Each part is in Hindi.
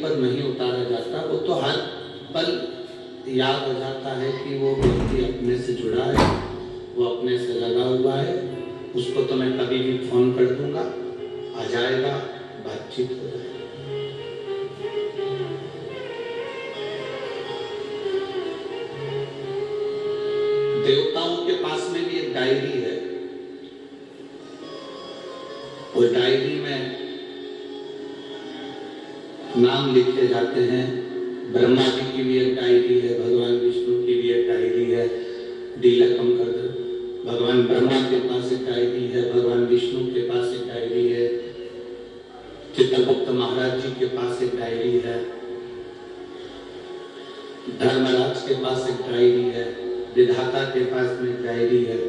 पर नहीं उतारा जाता, वो तो हर पल याद हो जाता है कि वो व्यक्ति अपने से जुड़ा है, वो अपने से लगा हुआ है। उसको तो मैं कभी भी फोन कर दूंगा, आ जाएगा, बातचीत हो जाएगी। देवताओं के पास में भी एक डायरी है। उस डायरी में नाम लिखे जाते हैं। ब्रह्मा जी की भी एक डायरी है, भगवान विष्णु की भी एक डायरी है। डीला कम कर दो। भगवान ब्रह्मा के पास एक डायरी है, भगवान विष्णु के पास एक डायरी है, चित्रगुप्त महाराज जी के पास एक डायरी है, धर्मराज के पास एक डायरी है, विधाता के पास में एक डायरी है।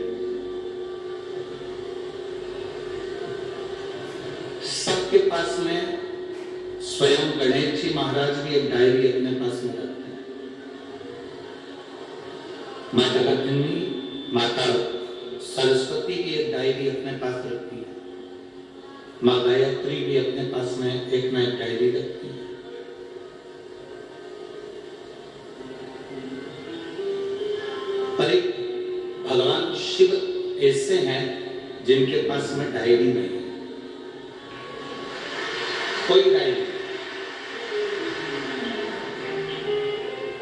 सबके पास में स्वयं गणेश जी महाराज भी एक डायरी अपने पास में रखते हैं। माँ जगतजननी माता सरस्वती भी एक डायरी अपने पास रखती है। माँ गायत्री भी अपने पास में एक ना एक डायरी रखती है। पर एक भगवान शिव ऐसे हैं जिनके पास में डायरी नहीं है, कोई डायरी।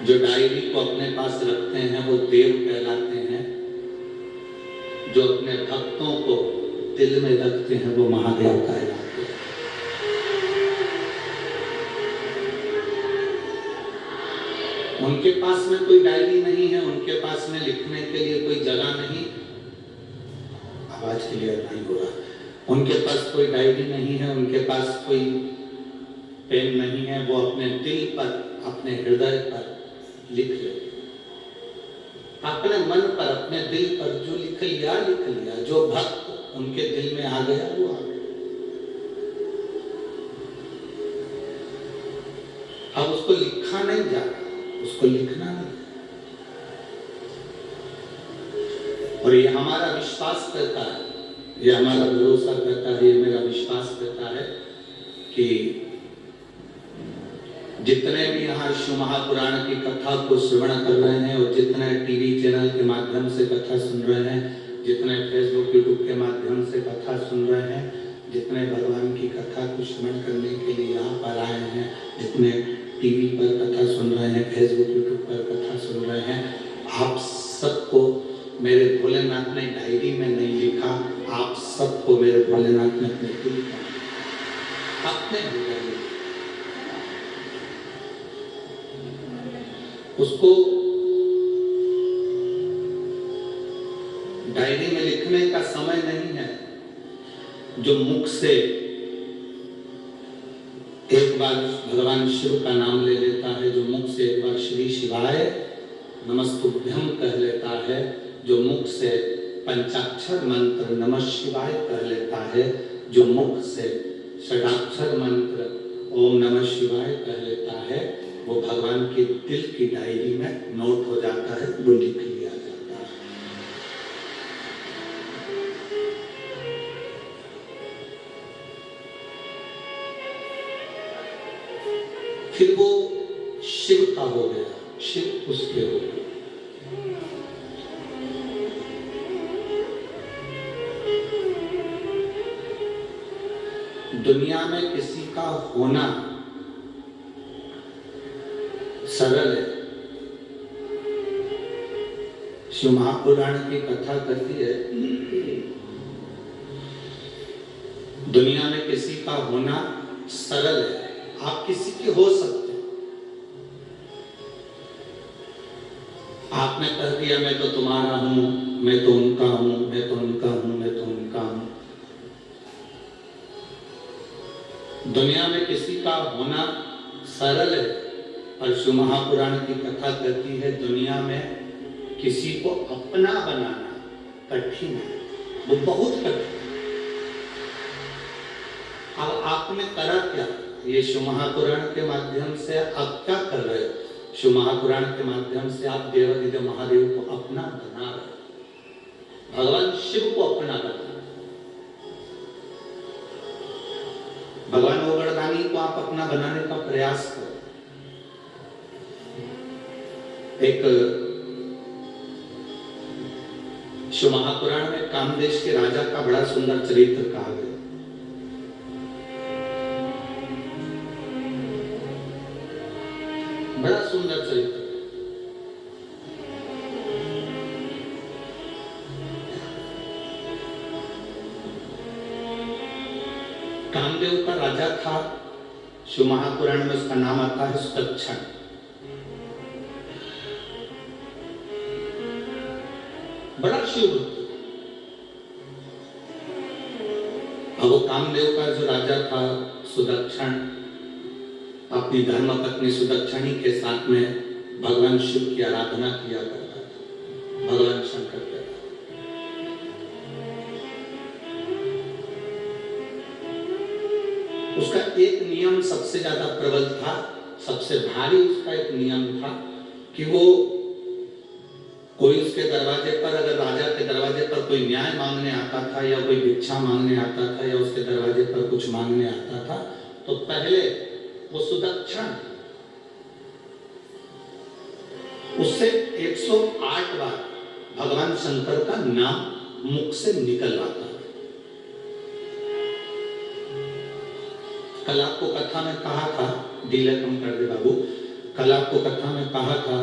जो डायरी को अपने पास रखते हैं वो देव कहलाते हैं, जो अपने भक्तों को दिल में रखते हैं वो महादेव कहलाते हैं। उनके पास में कोई डायरी नहीं है, उनके पास में लिखने के लिए कोई जगह नहीं, आवाज क्लियर नहीं हो रहा, उनके पास कोई डायरी नहीं है, उनके पास कोई पेन नहीं है, वो अपने दिल पर, अपने हृदय पर लिख ले, अपने मन पर, अपने दिल पर जो लिख लिया, जो भक्त उनके दिल में आ गया वो आ गया। अब उसको लिखा नहीं जाता, उसको लिखना नहीं। और ये हमारा विश्वास करता है, ये हमारा भरोसा करता है, ये मेरा विश्वास करता है कि जितने भी यहाँ शिव महापुराण की कथा को श्रवण कर रहे हैं और जितने टीवी चैनल के माध्यम से कथा सुन रहे हैं, जितने फेसबुक यूट्यूब के माध्यम से कथा सुन रहे हैं, जितने भगवान की कथा को श्रवण करने के लिए यहाँ पर आए हैं, जितने टीवी पर कथा सुन रहे हैं, फेसबुक यूट्यूब पर कथा सुन रहे हैं, आप सबको मेरे भोलेनाथ ने डायरी में नहीं लिखा, आप सबको मेरे भोलेनाथ ने अपने दिल में, अपने हृदय में। उसको डायरी में लिखने का समय नहीं है। जो मुख से एक बार भगवान शिव का नाम ले लेता है, जो मुख से एक बार श्री शिवाय नमस्तुभ्यं कह लेता है, जो मुख से पंचाक्षर मंत्र नमः शिवाय कह लेता है, जो मुख से षडाक्षर मंत्र ओम नमः शिवाय कह लेता है, वो भगवान के दिल की डायरी में नोट हो जाता है, वो लिख लिया जाता है। फिर वो शिव का हो गया, शिव उसके हो गए। दुनिया में किसी का होना सरल है। शिव महापुराण की कथा कहती है, दुनिया में किसी का होना सरल है, आप किसी के हो सकते हैं। आपने कह दिया मैं तो तुम्हारा हूं, मैं तो उनका हूं, मैं तो उनका हूं, मैं तो उनका हूं। दुनिया में किसी का होना सरल है, और शिव महापुराण की कथा कहती है दुनिया में किसी को अपना बनाना कठिन है, वो बहुत कठिन। अब आपने करा क्या? ये शिव महापुराण के माध्यम से आप क्या कर रहे हो? शिव महापुराण के माध्यम से आप देवादिदेव महादेव को अपना बना रहे हो, भगवान शिव को अपना बना रहे हो। भगवान ओगड़दानी को आप अपना बनाने का प्रयास करो। एक शिव महापुराण में कामदेश के राजा का बड़ा सुंदर चरित्र कहा गया। बड़ा सुंदर चरित्र। कामदेव का राजा था, शिव महापुराण में उसका नाम आता है सुदक्षण। बड़ा शिव। अब वो कामदेव का जो राजा था सुदक्षण, अपनी धर्म पत्नी सुदक्षिणी के साथ में भगवान शिव की आराधना किया करता था, भगवान शंकर के। उसका एक नियम सबसे ज्यादा प्रबल था, सबसे भारी उसका एक नियम था कि वो कोई उसके दरवाजे पर, अगर राजा के दरवाजे पर कोई न्याय मांगने आता था या कोई भिक्षा मांगने आता था या उसके दरवाजे पर कुछ मांगने आता था, तो पहले वो सुदक्षण उससे 108 बार भगवान शंकर का नाम मुख से निकलवाता है। कल आपको कथा में कहा था, डीले कम कर दे बाबू, कल आपको कथा में कहा था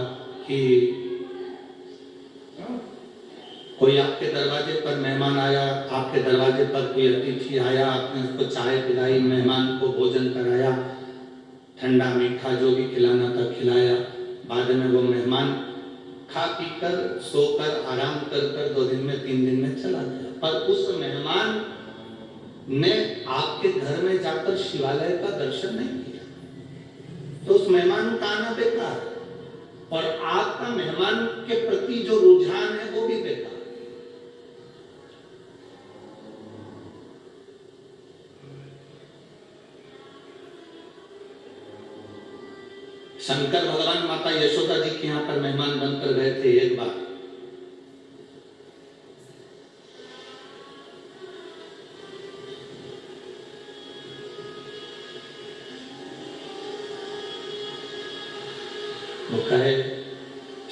कि कोई आपके दरवाजे पर मेहमान आया, आपके दरवाजे पर कोई अतिथि आया, आपने उसको चाय पिलाई, मेहमान को भोजन कराया, ठंडा मीठा जो भी खिलाना था खिलाया। बाद में वो मेहमान खा पी कर सोकर आराम कर कर 2 दिन में 3 दिन में चला गया। पर उस मेहमान ने आपके घर में जाकर शिवालय का दर्शन नहीं किया, तो उस मेहमान का आना बेकार, और आपका मेहमान के प्रति जो रुझान है वो भी बेकार। शंकर भगवान माता यशोदा जी के यहाँ पर मेहमान बनकर गए थे एक बार। वो कहे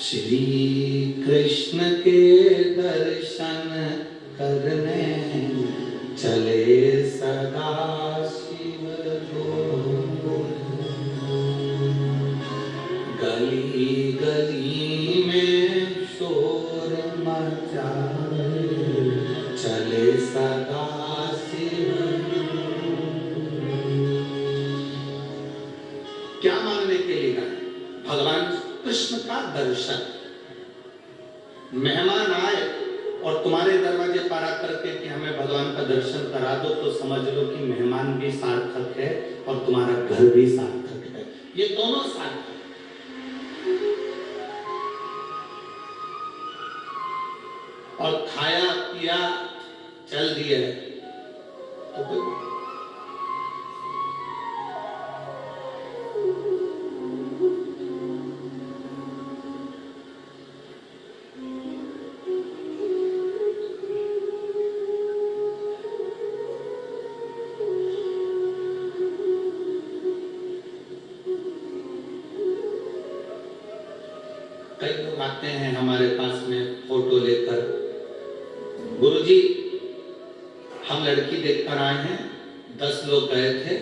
श्री कृष्ण के दर्शन करने चले सदा शिव गोकुल, गली गली में शोर मचाए चले सदा शिव। क्या मांगने के लिए गए? भगवान कृष्ण का दर्शन। मेहमान आए और तुम्हारे दरवाजे पर आकर के कि हमें भगवान का दर्शन करा दो, तो समझ लो कि मेहमान भी सार्थक है और तुम्हारा घर भी सार्थक है, ये दोनों सार्थक। और खाया पिया चल दिए तो कई लोग आते हैं हमारे पास में फोटो लेकर, गुरुजी हम लड़की देखकर आए हैं, 10 लोग गए थे,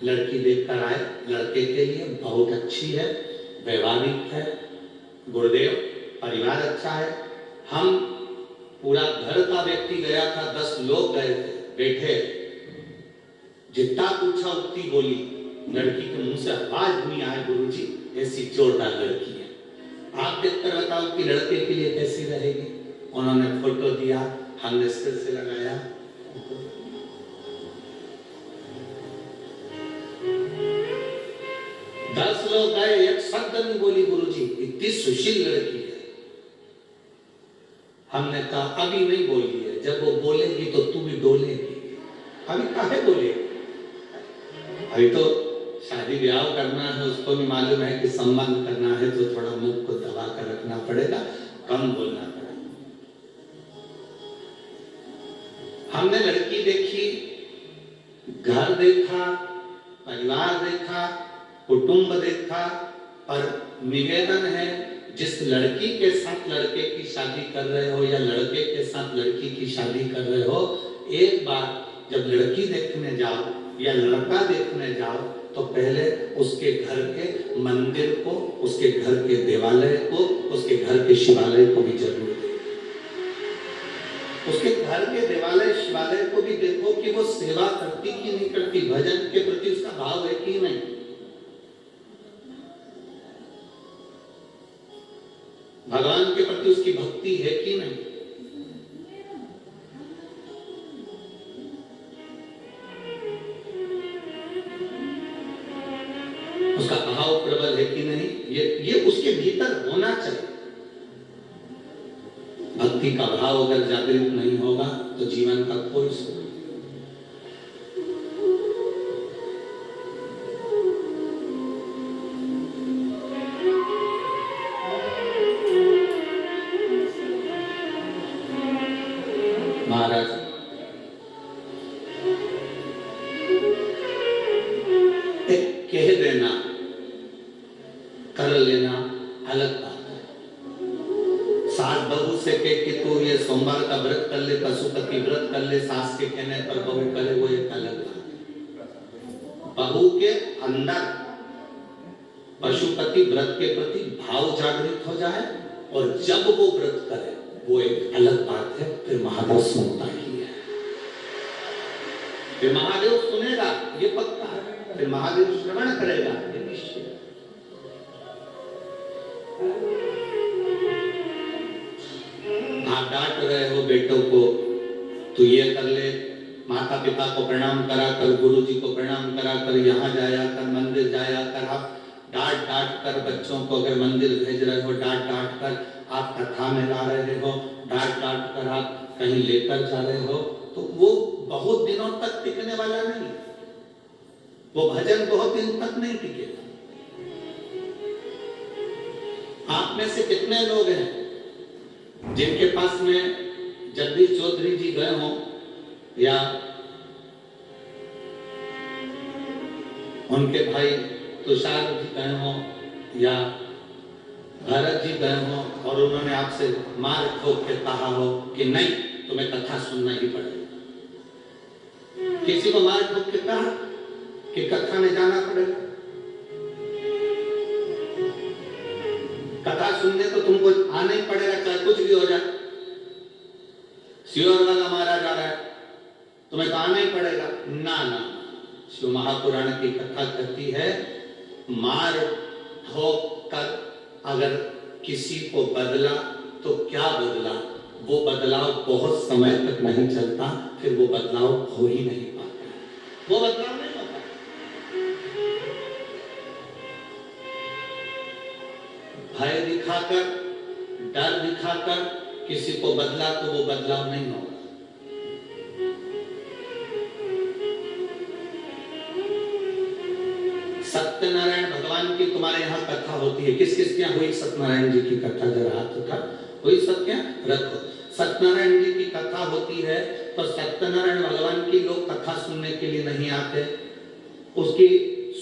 लड़की देखकर आए, लड़के के लिए बहुत अच्छी है, वैवाहिक है, गुरुदेव परिवार अच्छा है। हम पूरा घर का व्यक्ति गया था, 10 लोग गए थे, बैठे, जितना पूछा उतनी बोली, लड़की के मुंह से आवाज नहीं आए गुरुजी ऐसी जोरदार लड़की है, आप देखकर बताओ कि लड़के के लिए कैसी रहेगी। उन्होंने फोटो दिया, हमने सिर से लगाया, दस लोग गए, एक शब्द नहीं बोली गुरुजी, इतनी सुशील लड़की है। हमने कहा अभी नहीं बोली है, जब वो बोलेगी तो तू भी डोलेगी, अभी काहे बोलेगी? अभी तो शादी ब्याह करना है, उसको भी मालूम है कि संबंध करना है तो थोड़ा मुंह को दबा कर रखना पड़ेगा, कम बोलना पड़ेगा। हमने लड़की देखी, घर देखा, परिवार देखा, कुटुंब देखा, पर निवेदन है जिस लड़की के साथ लड़के की शादी कर रहे हो या लड़के के साथ लड़की की शादी कर रहे हो, एक बार जब लड़की देखने जाओ या लड़का देखने जाओ तो पहले उसके घर के मंदिर को, उसके घर के देवालय को, उसके घर के शिवालय को भी जरूर देखो। उसके घर के देवालय शिवालय को भी देखो कि वो सेवा करती कि नहीं करती, भजन के प्रति उसका भाव है कि नहीं। भगवान के प्रति उसकी भक्ति है कि नहीं। उसका भाव प्रबल है कि नहीं, ये उसके भीतर होना चाहिए। भक्ति का भाव अगर जागृत नहीं होगा तो जीवन का कोई सुख नहीं। महाराज कह देना कर लेना अलग बात है, सास बहू से कह के तू ये सोमवार का व्रत कर ले, पशुपति व्रत कर ले, सास के कहने पर बहू करे, वो एक अलग बात। बहू के अंदर पशुपति व्रत के प्रति भाव जागृत हो जाए और जब वो व्रत करे वो एक अलग बात है। फिर महादेव सुनता ही है, फिर महादेव सुनेगा ये पक्का है, फिर महादेव श्रवण करेगा ये निश्चय। आप डांट रहे हो बेटों को, तू ये कर ले, माता पिता को प्रणाम करा कर, गुरु जी को प्रणाम करा कर, यहाँ जाया कर, मंदिर जाया कर। आप डांट डांट कर बच्चों को अगर मंदिर भेज रहे हो, डांट डांट कर आप कथा में ला रहे हो, डांट डांट कर आप कहीं लेकर जा रहे हो, तो वो बहुत दिनों तक टिकने वाला नहीं, वो भजन बहुत दिन तक नहीं टिकेगा। आप में से कितने लोग हैं जिनके पास में जगदीश चौधरी जी गए हो या उनके भाई तुषार जी गए हो या भरत जी गए हो और उन्होंने आपसे मार ठोक के कहा हो कि नहीं तुम्हें कथा सुनना ही पड़ेगा? किसी को मार ठोक के कहा कि कथा में जाना पड़ेगा? कथा सुनने तो तुमको आना ही पड़ेगा, चाहे कुछ भी हो जाए। सियोर वाला मारा जा रहा है, तुम्हें तो आना ही पड़ेगा। ना ना, शिव महापुराण की कथा कहती है मार ठोक कर अगर किसी को बदला तो क्या बदला, वो बदलाव बहुत समय तक नहीं चलता, फिर वो बदलाव हो ही नहीं पाता, वो बदलाव नहीं होता। भय दिखाकर, डर दिखाकर किसी को बदला तो वो बदलाव नहीं होगा। सत्यनारायण भगवान की तुम्हारे यहाँ कथा होती है, किस किस के यहाँ हुई सत्यनारायण जी की कथा? जरा हाथ उठा, हुई सबके यहाँ रखो। सत्यनारायण जी की कथा होती है तो सत्यनारायण भगवान की लोग कथा सुनने के लिए नहीं आते, उसकी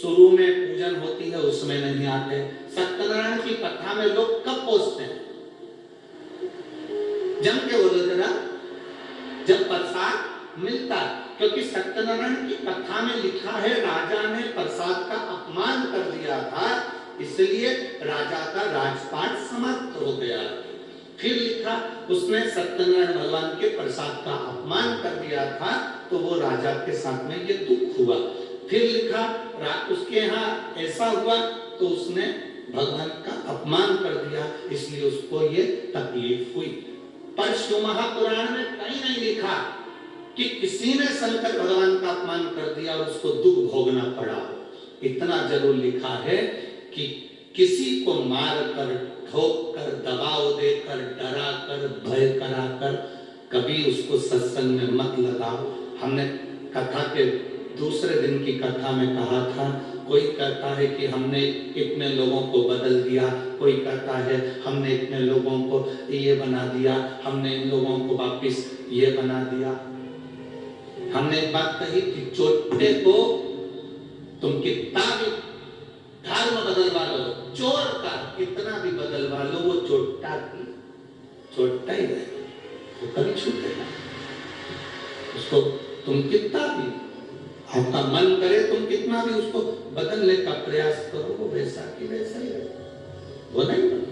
शुरू में पूजन होती है उसमें नहीं आते। सत्यनारायण की कथा में लोग कब पहुंचते हैं? जम के बोलो जरा, जब प्रसाद मिलता है, क्योंकि सत्यनारायण की कथा में लिखा है राजा ने प्रसाद का अपमान कर दिया था, इसलिए राजा का राजपाट समाप्त हो गया। फिर लिखा उसने सत्यनारायण भगवान के प्रसाद का अपमान कर दिया था तो वो राजा के साथ में ये दुख हुआ। फिर लिखा उसके यहाँ ऐसा हुआ तो उसने भगवान का अपमान कर दिया, इसलिए उसको ये तकलीफ हुई। पर शिव महापुराण में कहीं नहीं लिखा कि किसी ने शंकर भगवान का अपमान कर दिया और उसको दुख भोगना पड़ा। इतना जरूर लिखा है कि किसी को मार कर, ठोक कर, दबाव देकर, डरा कर, भय करा कर कभी उसको सत्संग में मत लगाओ। हमने कथा के दूसरे दिन की कथा में कहा था, कोई कहता है कि हमने इतने लोगों को बदल दिया, कोई कहता है हमने इतने लोगों को ये बना दिया, हमने इन लोगों को वापिस ये बना दिया। हमने एक बात कही कि चोटे को तुम कितना भी धर्म बदलवा लो, चोर का कितना भी बदलवा लो, वो चोटा की चोटा ही रहेगा, वो कभी छूटेगा। उसको तुम कितना भी, आपका मन करे तुम कितना भी उसको बदलने का प्रयास करो, वो वैसा की वैसा ही रहेगा, वो नहीं बने।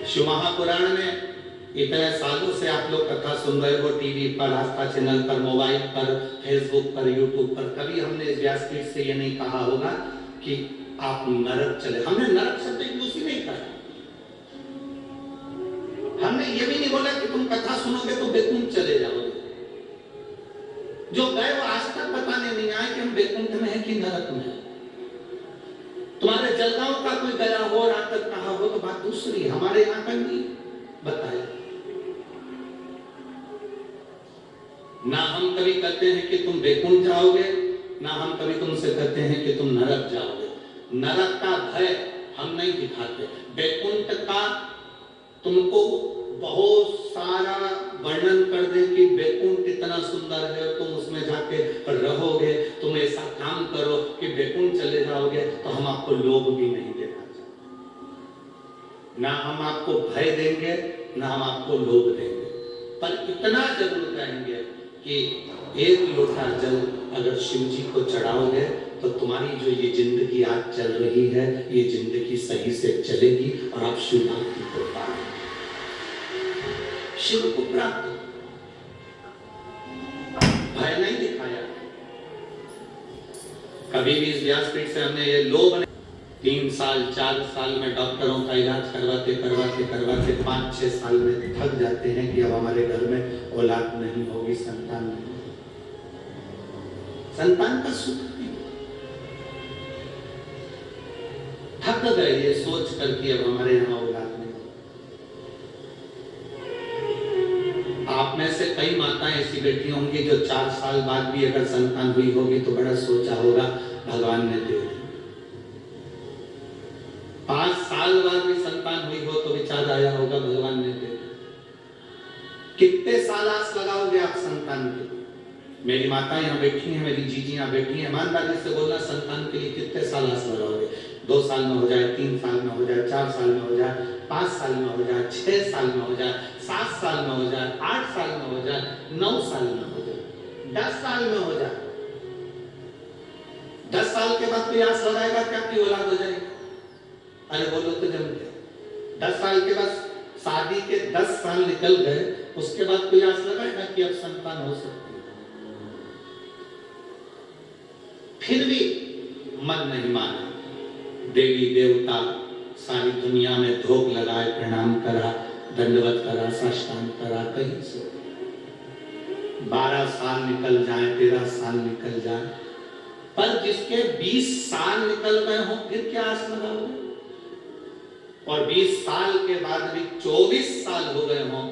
शिव महापुराण में इतने सालों से आप लोग कथा सुन रहे हो, टीवी पर, आस्था चैनल पर, मोबाइल पर, फेसबुक पर, यूट्यूब पर, कभी हमने व्यासपीठ से ये नहीं कहा होगा कि आप नरक चले। हमने नरक शब्द यूज ही नहीं कहा। हमने ये भी नहीं बोला कि तुम कथा सुनोगे तो बैकुंठ चले जाओगे। जो गए वो आज तक बताने नहीं आए कि हम बैकुंठ में है कि नरक में है। तुम्हारे जलगांव का कोई गया हो, रात तक कहा हो तो बात दूसरी, हमारे यहाँ का नहीं बताया। ना हम कभी कहते हैं कि तुम बैकुंठ जाओगे, ना हम कभी तुमसे कहते हैं कि तुम नरक जाओगे। नरक का भय हम नहीं दिखाते। बैकुंठ का तुमको बहुत सारा वर्णन कर दे कि बैकुंठ इतना सुंदर है, तुम उसमें जाके रहोगे, तुम ऐसा काम करो कि बैकुंठ चले जाओगे, तो हम आपको लोभ भी नहीं देना चाहते। ना हम आपको भय देंगे, ना हम आपको लोभ देंगे, पर इतना जरूर कहेंगे कि एक लोटा जल अगर शिव जी को चढ़ाओगे तो तुम्हारी जो ये जिंदगी आज चल रही है, ये जिंदगी सही से चलेगी और आप शिव भक्ति को पाओगे, शिव को प्राप्त। भय नहीं दिखाया कभी भी। इस व्यासपीठ से हमने ये लोभ 3 साल 4 साल में डॉक्टरों का इलाज करवाते करवाते करवाते 5-6 साल में थक जाते हैं कि अब हमारे घर में औलाद नहीं होगी, संतान नहीं होगी। संतान का सुख नहीं, थक गए ये सोच कर कि अब हमारे यहाँ औलाद नहीं होगी। आप में से कई माताएं ऐसी बैठी होंगी जो 4 साल बाद भी अगर संतान हुई होगी तो बड़ा सोचा होगा भगवान ने दे दी। 5 साल बाद भी संतान हुई हो तो विचार आया होगा भगवान ने दे दी। कितने साल आस लगाओगे आप संतान के? मेरी माता यहाँ बैठी हैं, मेरी जीजी यहाँ बैठी हैं, ईमानदारी से बोलना संतान के लिए कितने साल आस लगाओगे? 2 साल में हो जाए, 3 साल में हो जाए, 4 साल में हो जाए, 5 साल में हो जाए, 6 साल में हो जाए, 7 साल में हो जाए, 8 साल में हो जाए, 9 साल में हो जाए, 10 साल में हो जाए। 10 साल के बाद कोई आस लगाएगा क्या कि औलाद हो जाएगी? अरे बोलो तो जम गया। 10 साल के बाद शादी के 10 साल निकल गए, उसके बाद कोई आस लगाएगा कि अब संतान हो सकती है? फिर भी मन नहीं माना। देवी देवता सारी दुनिया में धोख लगाए, प्रणाम करा, दंडवत करा, साष्टांग करा, कहीं से 12 साल निकल जाए, 13 साल निकल जाए, पर जिसके 20 साल निकल गए हो फिर क्या आस लगाओगे? और 20 साल के बाद भी 24 साल हो गए हों,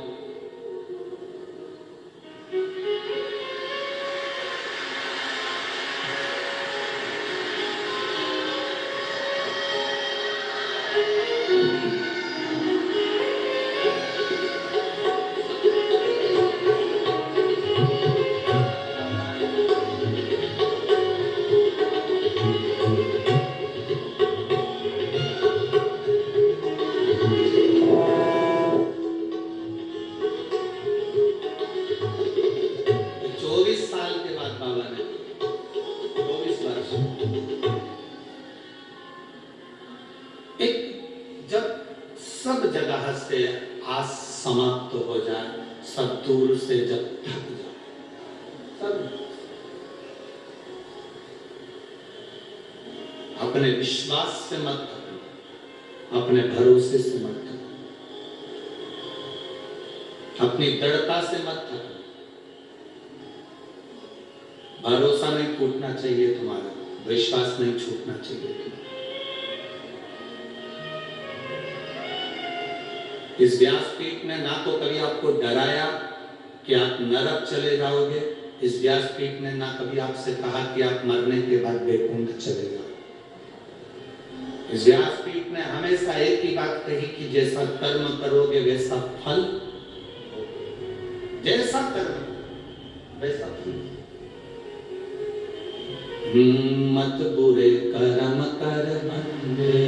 आस समाप्त हो जाए, सब दूर से जब थक जाए, सब अपने विश्वास से मत थको, अपने भरोसे से मत थको, अपनी दृढ़ता से मत थको। भरोसा नहीं टूटना चाहिए तुम्हारा, विश्वास नहीं छूटना चाहिए तुम्हारा। इस व्यासपीठ ने ना तो कभी आपको डराया कि आप नरक चले जाओगे, इस व्यासपीठ ने ना कभी आपसे कहा कि आप मरने के बाद वैकुंठ चले जाओ। इस व्यासपीठ ने हमेशा एक ही बात कही कि जैसा कर्म करोगे वैसा फल, जैसा कर्म वैसा फल। मत बुरे कर्म कर बंदे,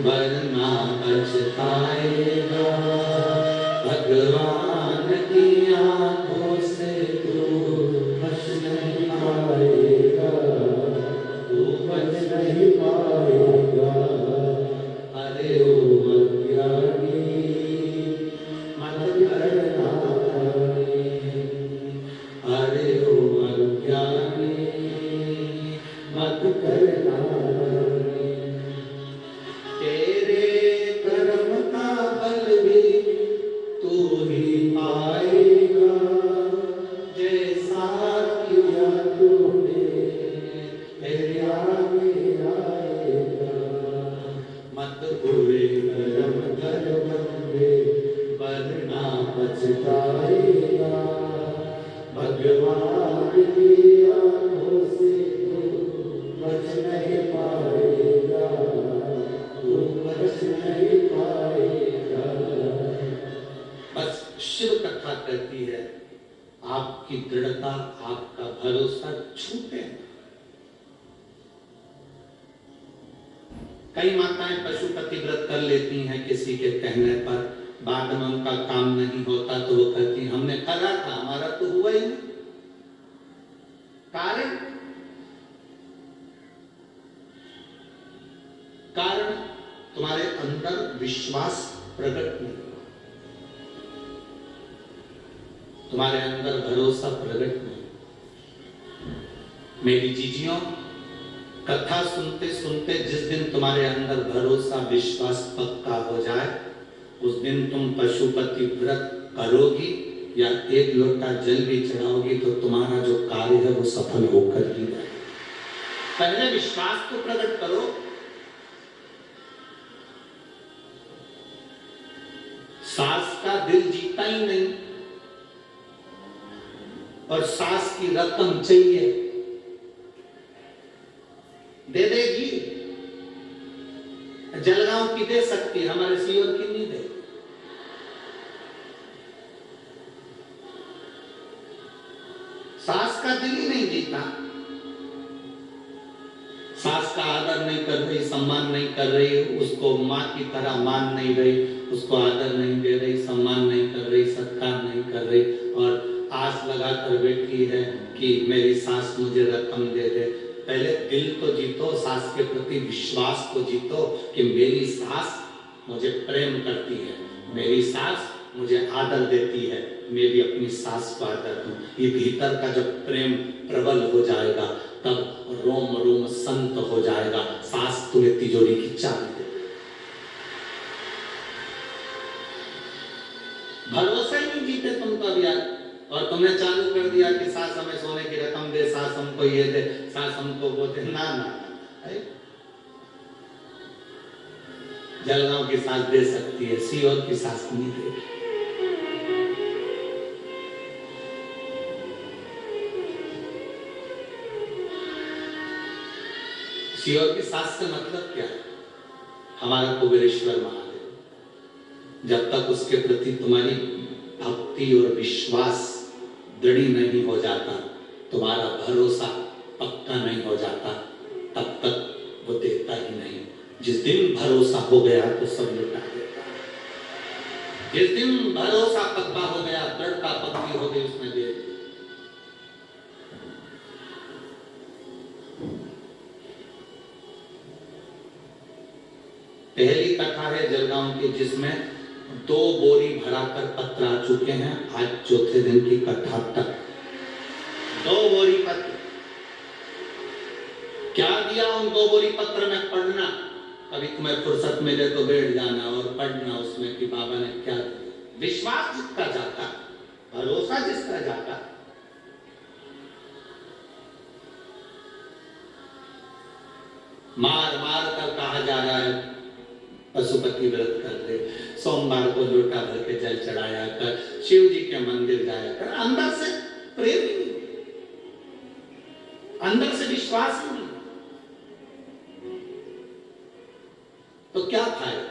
वरना पछताएगा, भगवान की आंखों से तू बच नहीं पाएगा, तू बच नहीं पाएगा। अरे ओ अज्ञानी मत करना, अरे ओ अज्ञानी मत करना, तेरे कर्म का बल भी तू ही पाएगा, जैसा किया तूने तेरे आगे आएगा। मत बुरे कर्म कर बंदे, वरना पछताएगा, भगवान की आंखों से बच नहीं पाएगा, तू बच नहीं पाएगा। बस शिव कथा कहती है आपकी दृढ़ता, आपका भरोसा छूटे। कई माताएं पशुपति व्रत कर लेती हैं किसी के कहने पर, बाद में उनका काम नहीं होता तो वो कहती हैं हमने करा था, हमारा तो हुआ ही नहीं। कारण तुम्हारे अंदर विश्वास प्रकट नहीं हुआ, तुम्हारे अंदर भरोसा प्रकट नहीं। मेरी जीजियों, कथा सुनते सुनते जिस दिन तुम्हारे अंदर भरोसा विश्वास पक्का हो जाए, उस दिन तुम पशुपति व्रत करोगी या एक लोटा जल भी चढ़ाओगी तो तुम्हारा जो कार्य है वो सफल होकर ही जाए। पहले विश्वास को प्रकट करो। सास का दिल जीता ही नहीं और सास की रकम चाहिए, दे देगी। जलगांव की दे सकती है, हमारे सीओर की नहीं दे। सास का दिल ही नहीं जीता, सास का आदर नहीं कर रही, सम्मान नहीं कर रही, उसको माँ की तरह मान नहीं रही, उसको आदर नहीं दे रही, सम्मान नहीं कर रही, सत्कार नहीं कर रही और आस लगा कर बैठी है कि मेरी सास मुझे रकम दे दे। पहले दिल तो जीतो, सास के प्रति विश्वास को जीतो कि मेरी सास मुझे प्रेम करती है, मेरी सास मुझे आदर देती है, मैं भी अपनी सास को आदर दूं। ये भीतर का जब प्रेम प्रबल हो जाएगा तब रोम रोम संत हो जाएगा। सास तुम्हें तिजोरी की चाबी दे। भरोसा ही नहीं जीते तुम तो अभी यार, और तुमने चालू कर दिया कि सास हमें सोने की रकम दे, सास हमको ये दे, सास हमको वो दे। ना ना, जलगांव की सास दे सकती है, सीओर की सास नहीं देगी। सीओर की सास से मतलब क्या है? हमारा कुबेरेश्वर महादेव। जब तक उसके प्रति तुम्हारी भक्ति और विश्वास दृढ़ नहीं हो जाता, तुम्हारा भरोसा पक्का नहीं हो जाता, तब तक वो देता ही नहीं। जिस दिन भरोसा हो गया तो सब लुटा देता है। जिस दिन भरोसा पक्का हो गया, दृढ़ता पक्की हो गई, उसने दे दिया। पहली कथा है जलगांव की जिसमें 2 बोरी भराकर पत्र आ चुके हैं। आज चौथे दिन की कथा तक 2 बोरी पत्र। क्या दिया उन 2 बोरी पत्र में? पढ़ना। कभी तुम्हें फुर्सत मिले तो बैठ जाना और पढ़ना उसमें कि बाबा ने क्या दिया। विश्वास जिसका जाता, भरोसा जिसका जाता, मार मार कर कहा जा रहा है पशुपति व्रत कर ले, सोमवार को लोटा भर के जल चढ़ाया कर, शिव जी के मंदिर जाया कर। अंदर से प्रेम ही नहीं, अंदर से विश्वास ही नहीं, तो क्या फायदा?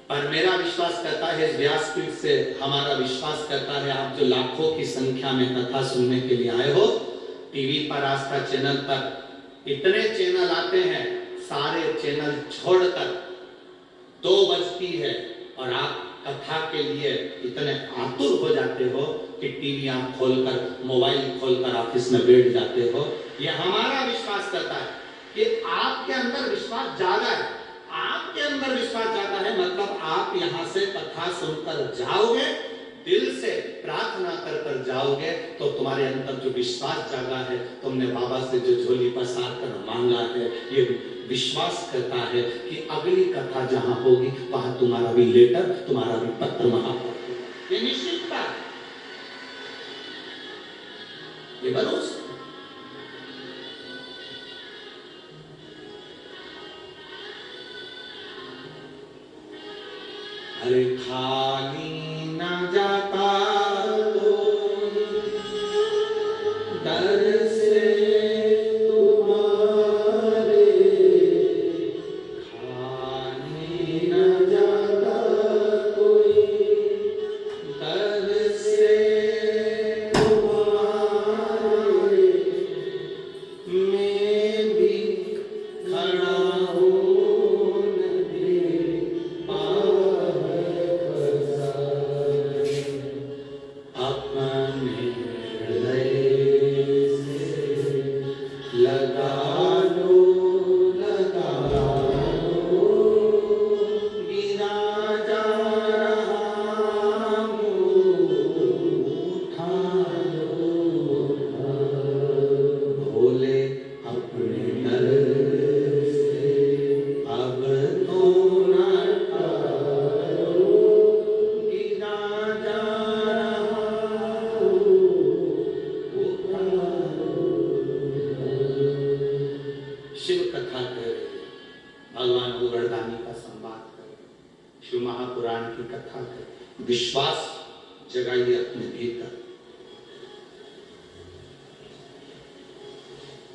पर मेरा विश्वास करता है, इस व्यासपीठ से हमारा विश्वास करता है, आप जो लाखों की संख्या में कथा सुनने के लिए आए हो, टीवी पर, आस्था चैनल पर इतने चैनल आते हैं, सारे चैनल छोड़कर 2 बजती है और आप कथा के लिए इतने आतुर हो जाते हो कि टीवी आप खोलकर, मोबाइल खोलकर ऑफिस में बैठ जाते हो। ये हमारा विश्वास करता है कि आपके अंदर विश्वास ज्यादा है। आपके अंदर विश्वास ज्यादा है मतलब आप यहां से कथा सुनकर जाओगे, दिल से प्रार्थना कर कर जाओगे, तो तुम्हारे अंदर जो विश्वास जागा है, तुमने बाबा से जो झोली पसार कर मांगा है, ये विश्वास करता है कि अगली कथा जहां होगी वहां तुम्हारा भी लेटर, तुम्हारा भी पत्र वहां पर। ये निश्चितता है, ये भरोसा। अरे खाली न जाता तो दर से तुम्हारे, खाली न जाता कोई दर से तुम्हारे, मैं भी लगा लो लगा लो, गिरा जा रहा उठा लो, भोले अपने दर से अब तो न टालो, गिरा जा रहा उठा लो। शिव कथा कह रहे हैं, भगवान गोवर्धनी का संवाद कर, शिव महापुराण की कथा कर, विश्वास जगाइए अपने भीतर,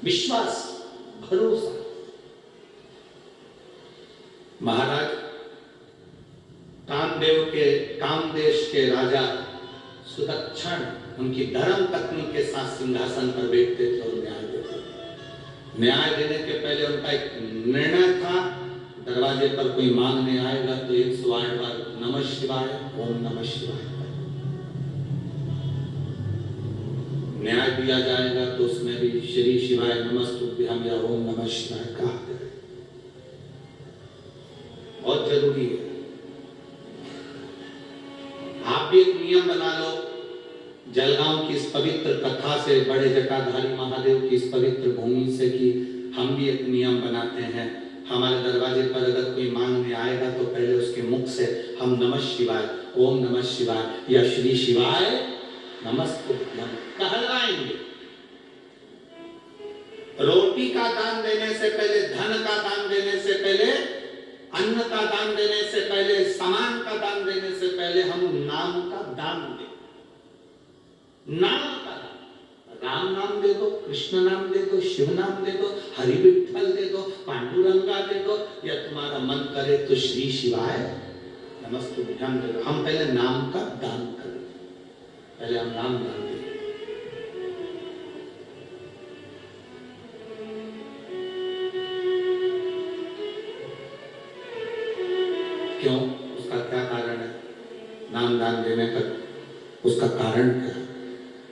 विश्वास भरोसा। महाराज कामदेश के राजा सुदक्षण उनकी धर्म पत्नी के साथ सिंहासन पर बैठते थे और न्याय देते थे। न्याय देने के पहले उनका एक निर्णय था, दरवाजे पर कोई मांगने आएगा तो 108 बार नमः शिवाय, ओम नमः शिवाय। न्याय दिया जाएगा तो उसमें भी श्री शिवाय नमस्तुभ्यं या ओम नमः शिवाय कहा करें, बहुत जरूरी है। आप भी एक नियम बना लो, जलगांव की इस पवित्र कथा से, बड़े जटाधारी महादेव की इस पवित्र भूमि से, कि हम भी एक नियम बनाते हैं, हमारे दरवाजे पर अगर कोई मांगने आएगा तो पहले उसके मुख से हम नमः शिवाय, ओम नमः शिवाय या श्री शिवाय नमस्तुभ्यं कहलाएंगे। रोटी का दान देने से पहले, धन का दान देने से पहले, अन्न का दान देने से पहले, सामान का दान देने से पहले हम नाम का दान दें। नाम का दान, राम नाम दे दो, कृष्ण नाम दे दो, शिव नाम दे दो, हरि विठ्ठल दे दो, पांडुरंगा दे दो, या तुम्हारा मन करे तो श्री शिवाय नमस्तुभ्यं दे दो। हम पहले नाम का दान करें, पहले हम नाम दान दें। क्यों? उसका क्या कारण है नाम दान देने का? उसका कारण क्या है?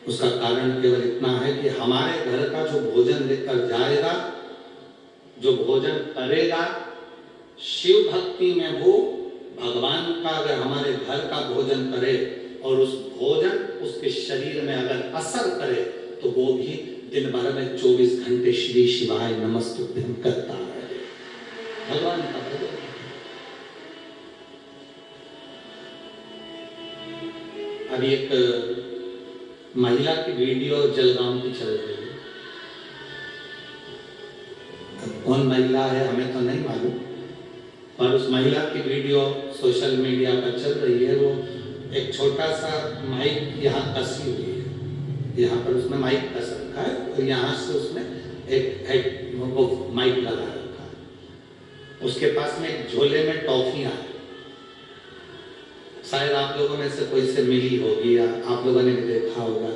उसका कारण केवल इतना है कि हमारे घर का जो भोजन लेकर जाएगा, जो भोजन करेगा, शिव भक्ति में वो भगवान का अगर हमारे घर का भोजन करे और उस भोजन उसके शरीर में अगर असर करे तो वो भी दिन भर में 24 घंटे श्री शिवाय नमस्तुभ्यं करता है, भगवान का भोजन। अभी एक महिला की वीडियो जलगांव की चल रही है, कौन महिला है हमें तो नहीं मालूम, पर उस महिला की वीडियो सोशल मीडिया पर चल रही है। वो एक छोटा सा माइक यहाँ कसी हुई है, यहाँ पर उसने माइक कस रखा है और यहाँ से उसने एक हेड वो माइक लगा रखा है। उसके पास में एक झोले में टॉफियां है, शायद आप लोगों में से कोई से मिली होगी या आप लोगों ने भी देखा होगा।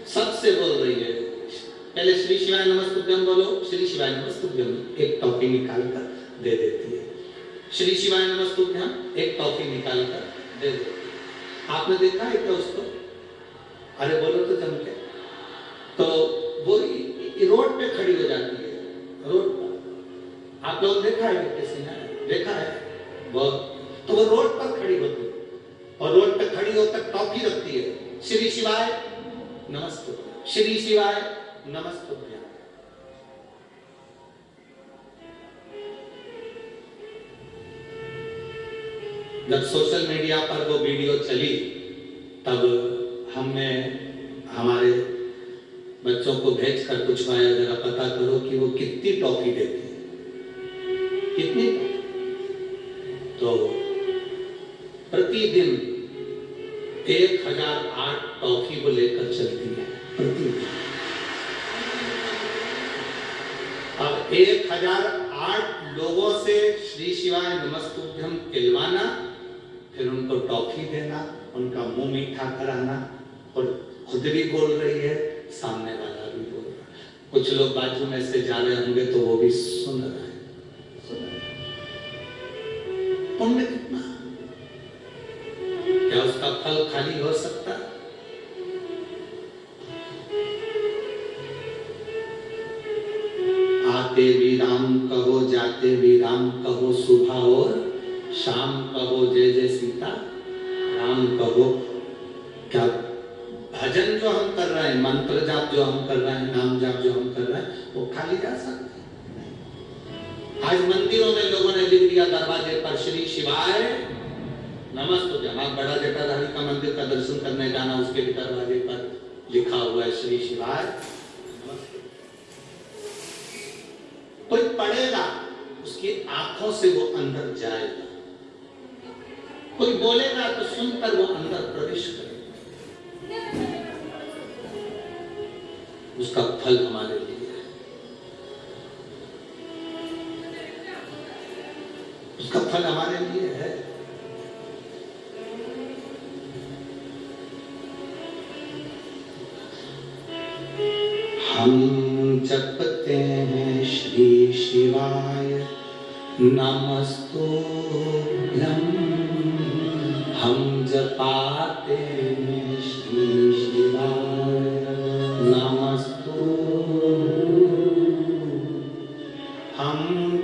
सबसे बोल रही है, पहले श्री शिवाय नमस्तुभ्यं बोलो, श्री शिवाय नमस्तुभ्यं, एक टॉफी निकाल कर दे देती है। श्री शिवाय नमस्तुभ्यं, एक टॉफी निकाल कर दे देती है। आपने देखा है क्या उसको? अरे बोलो तो जम के। तो वो रोड पे खड़ी हो जाती है, रोड पर। आप लोग देखा है किसी ने? देखा है वो? तो वो रोड पर खड़ी होती है और रोड पे खड़ी होकर टॉफी रखती है, श्री शिवाय नमस्तुभ्यं, श्री शिवाय नमस्तुभ्यं। जब सोशल मीडिया पर वो वीडियो चली तब हमने हमारे बच्चों को भेजकर पूछवाया, जरा पता करो कि वो कितनी टॉफी देती है, कितनी टॉफी। तो प्रतिदिन 1008 टॉफी को लेकर चलती है प्रतिदिन। अब 1008 लोगों से श्री शिवाय नमस्तुभ्यं कहलवाना, फिर उनको टॉफी देना, उनका मुंह मीठा कराना, और खुद भी बोल रही है, सामने वाला भी बोल रहा है। कुछ लोग बाजू में से जा रहे होंगे तो वो भी सुन रहे हैं। पुण्य कितना? क्या उसका फल खाली हो सकता है? आते भी राम कहो, जाते भी राम कहो, सुबह और शाम कहो, जय जय सीता राम कहो। क्या भजन जो हम कर रहे हैं, मंत्र जाप जो हम कर रहे हैं, नाम जाप जो हम कर रहे हैं, वो खाली जा सकते हैं। आज मंदिरों में लोगों ने लिख दिया दरवाजे पर श्री शिवाय नमस्तुभ्यम। आप बड़ा जटाधारी का मंदिर का दर्शन करने जाना, उसके भी दरवाजे पर लिखा हुआ है श्री शिवाय नमस्तुभ्यम। कोई पढ़ेगा, उसकी आंखों से वो अंदर जाएगा, कोई बोलेगा तो सुनकर वो अंदर प्रवेश करेगा। उसका फल हमारे लिए है, उसका फल हमारे लिए है। हम जपते हैं श्री शिवाय नमस्तुभ्यम, हम जपाते हैं श्री शिवाय नमस्तुभ्यम, हम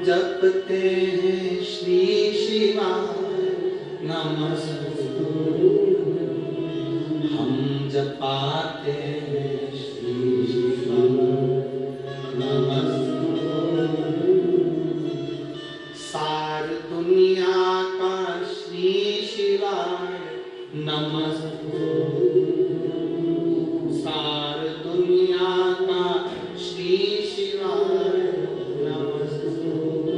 जपते हैं श्री शिवाय नमस्तुभ्यम, हम जपाते हैं श्री शिवाय नमस्तुभ्यम। सार दुनिया का श्री शिवाय नमस्तुभ्यम, सार दुनिया का श्री शिवाय नमस्तुभ्यम,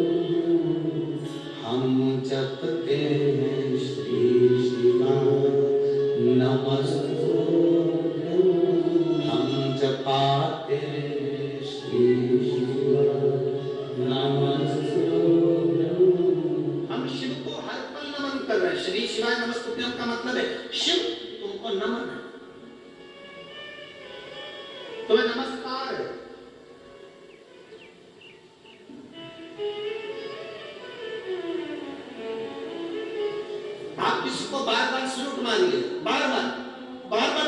हम जपते हैं श्री शिवाय नमस्तुभ्यम, हम जपाते हैं श्री शिवाय नमस्तुभ्यम। हम शिव को हर पल नमन कर रहे हैं। श्री शिवाय नमस्तुभ्यम का मतलब है शिव तुमको नमन है, तुम्हें नमस्कार है। आप किसी को बार बार सलूट मारिए, बार बार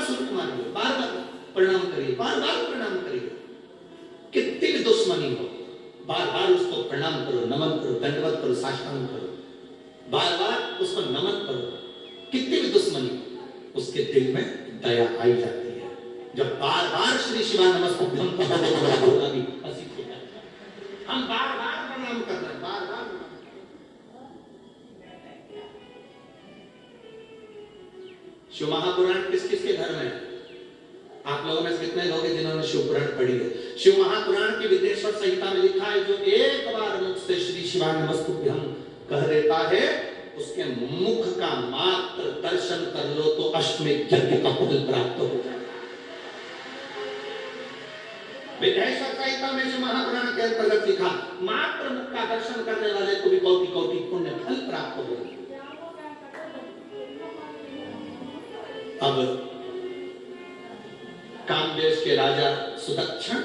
सलूट मारिए, बार बार प्रणाम करिए, बार बार प्रणाम करिए। कितनी भी दुश्मनी हो, बार बार उसको प्रणाम करो, नमन करो, दंडवत करो, साष्टांग करो, बार बार उसको नमन करो। कितनी भी दुश्मनी, उसके दिल में दया आई जाती है। जब बार बार श्री शिवाय नमस्तुभ्यम का होगा भी हंसी हो जाती है। हम बार बार प्रणाम कर रहे हैं, बार बार। शिव महापुराण किस किस के घर में है? आप लोगों में से कितने लोग हैं जिन्होंने शिव पुराण पढ़ी है? शिव महापुराण की विदेश्वर संहिता में लिखा है, जो एक बार मुख से श्री शिवाय नमस्तुभ्यम कह देता है, उसके मुख का मात्र दर्शन कर लो तो अश्वमेध यज्ञ का फल प्राप्त हो जाएगा। विदेश्वर संहिता में शिव महापुराण के अंतर्गत लिखा, मात्र मुख का दर्शन करने वाले को भी कोटि कोटि पुण्य फल प्राप्त हो जाएगा। अब कामदेश के राजा सुदक्षण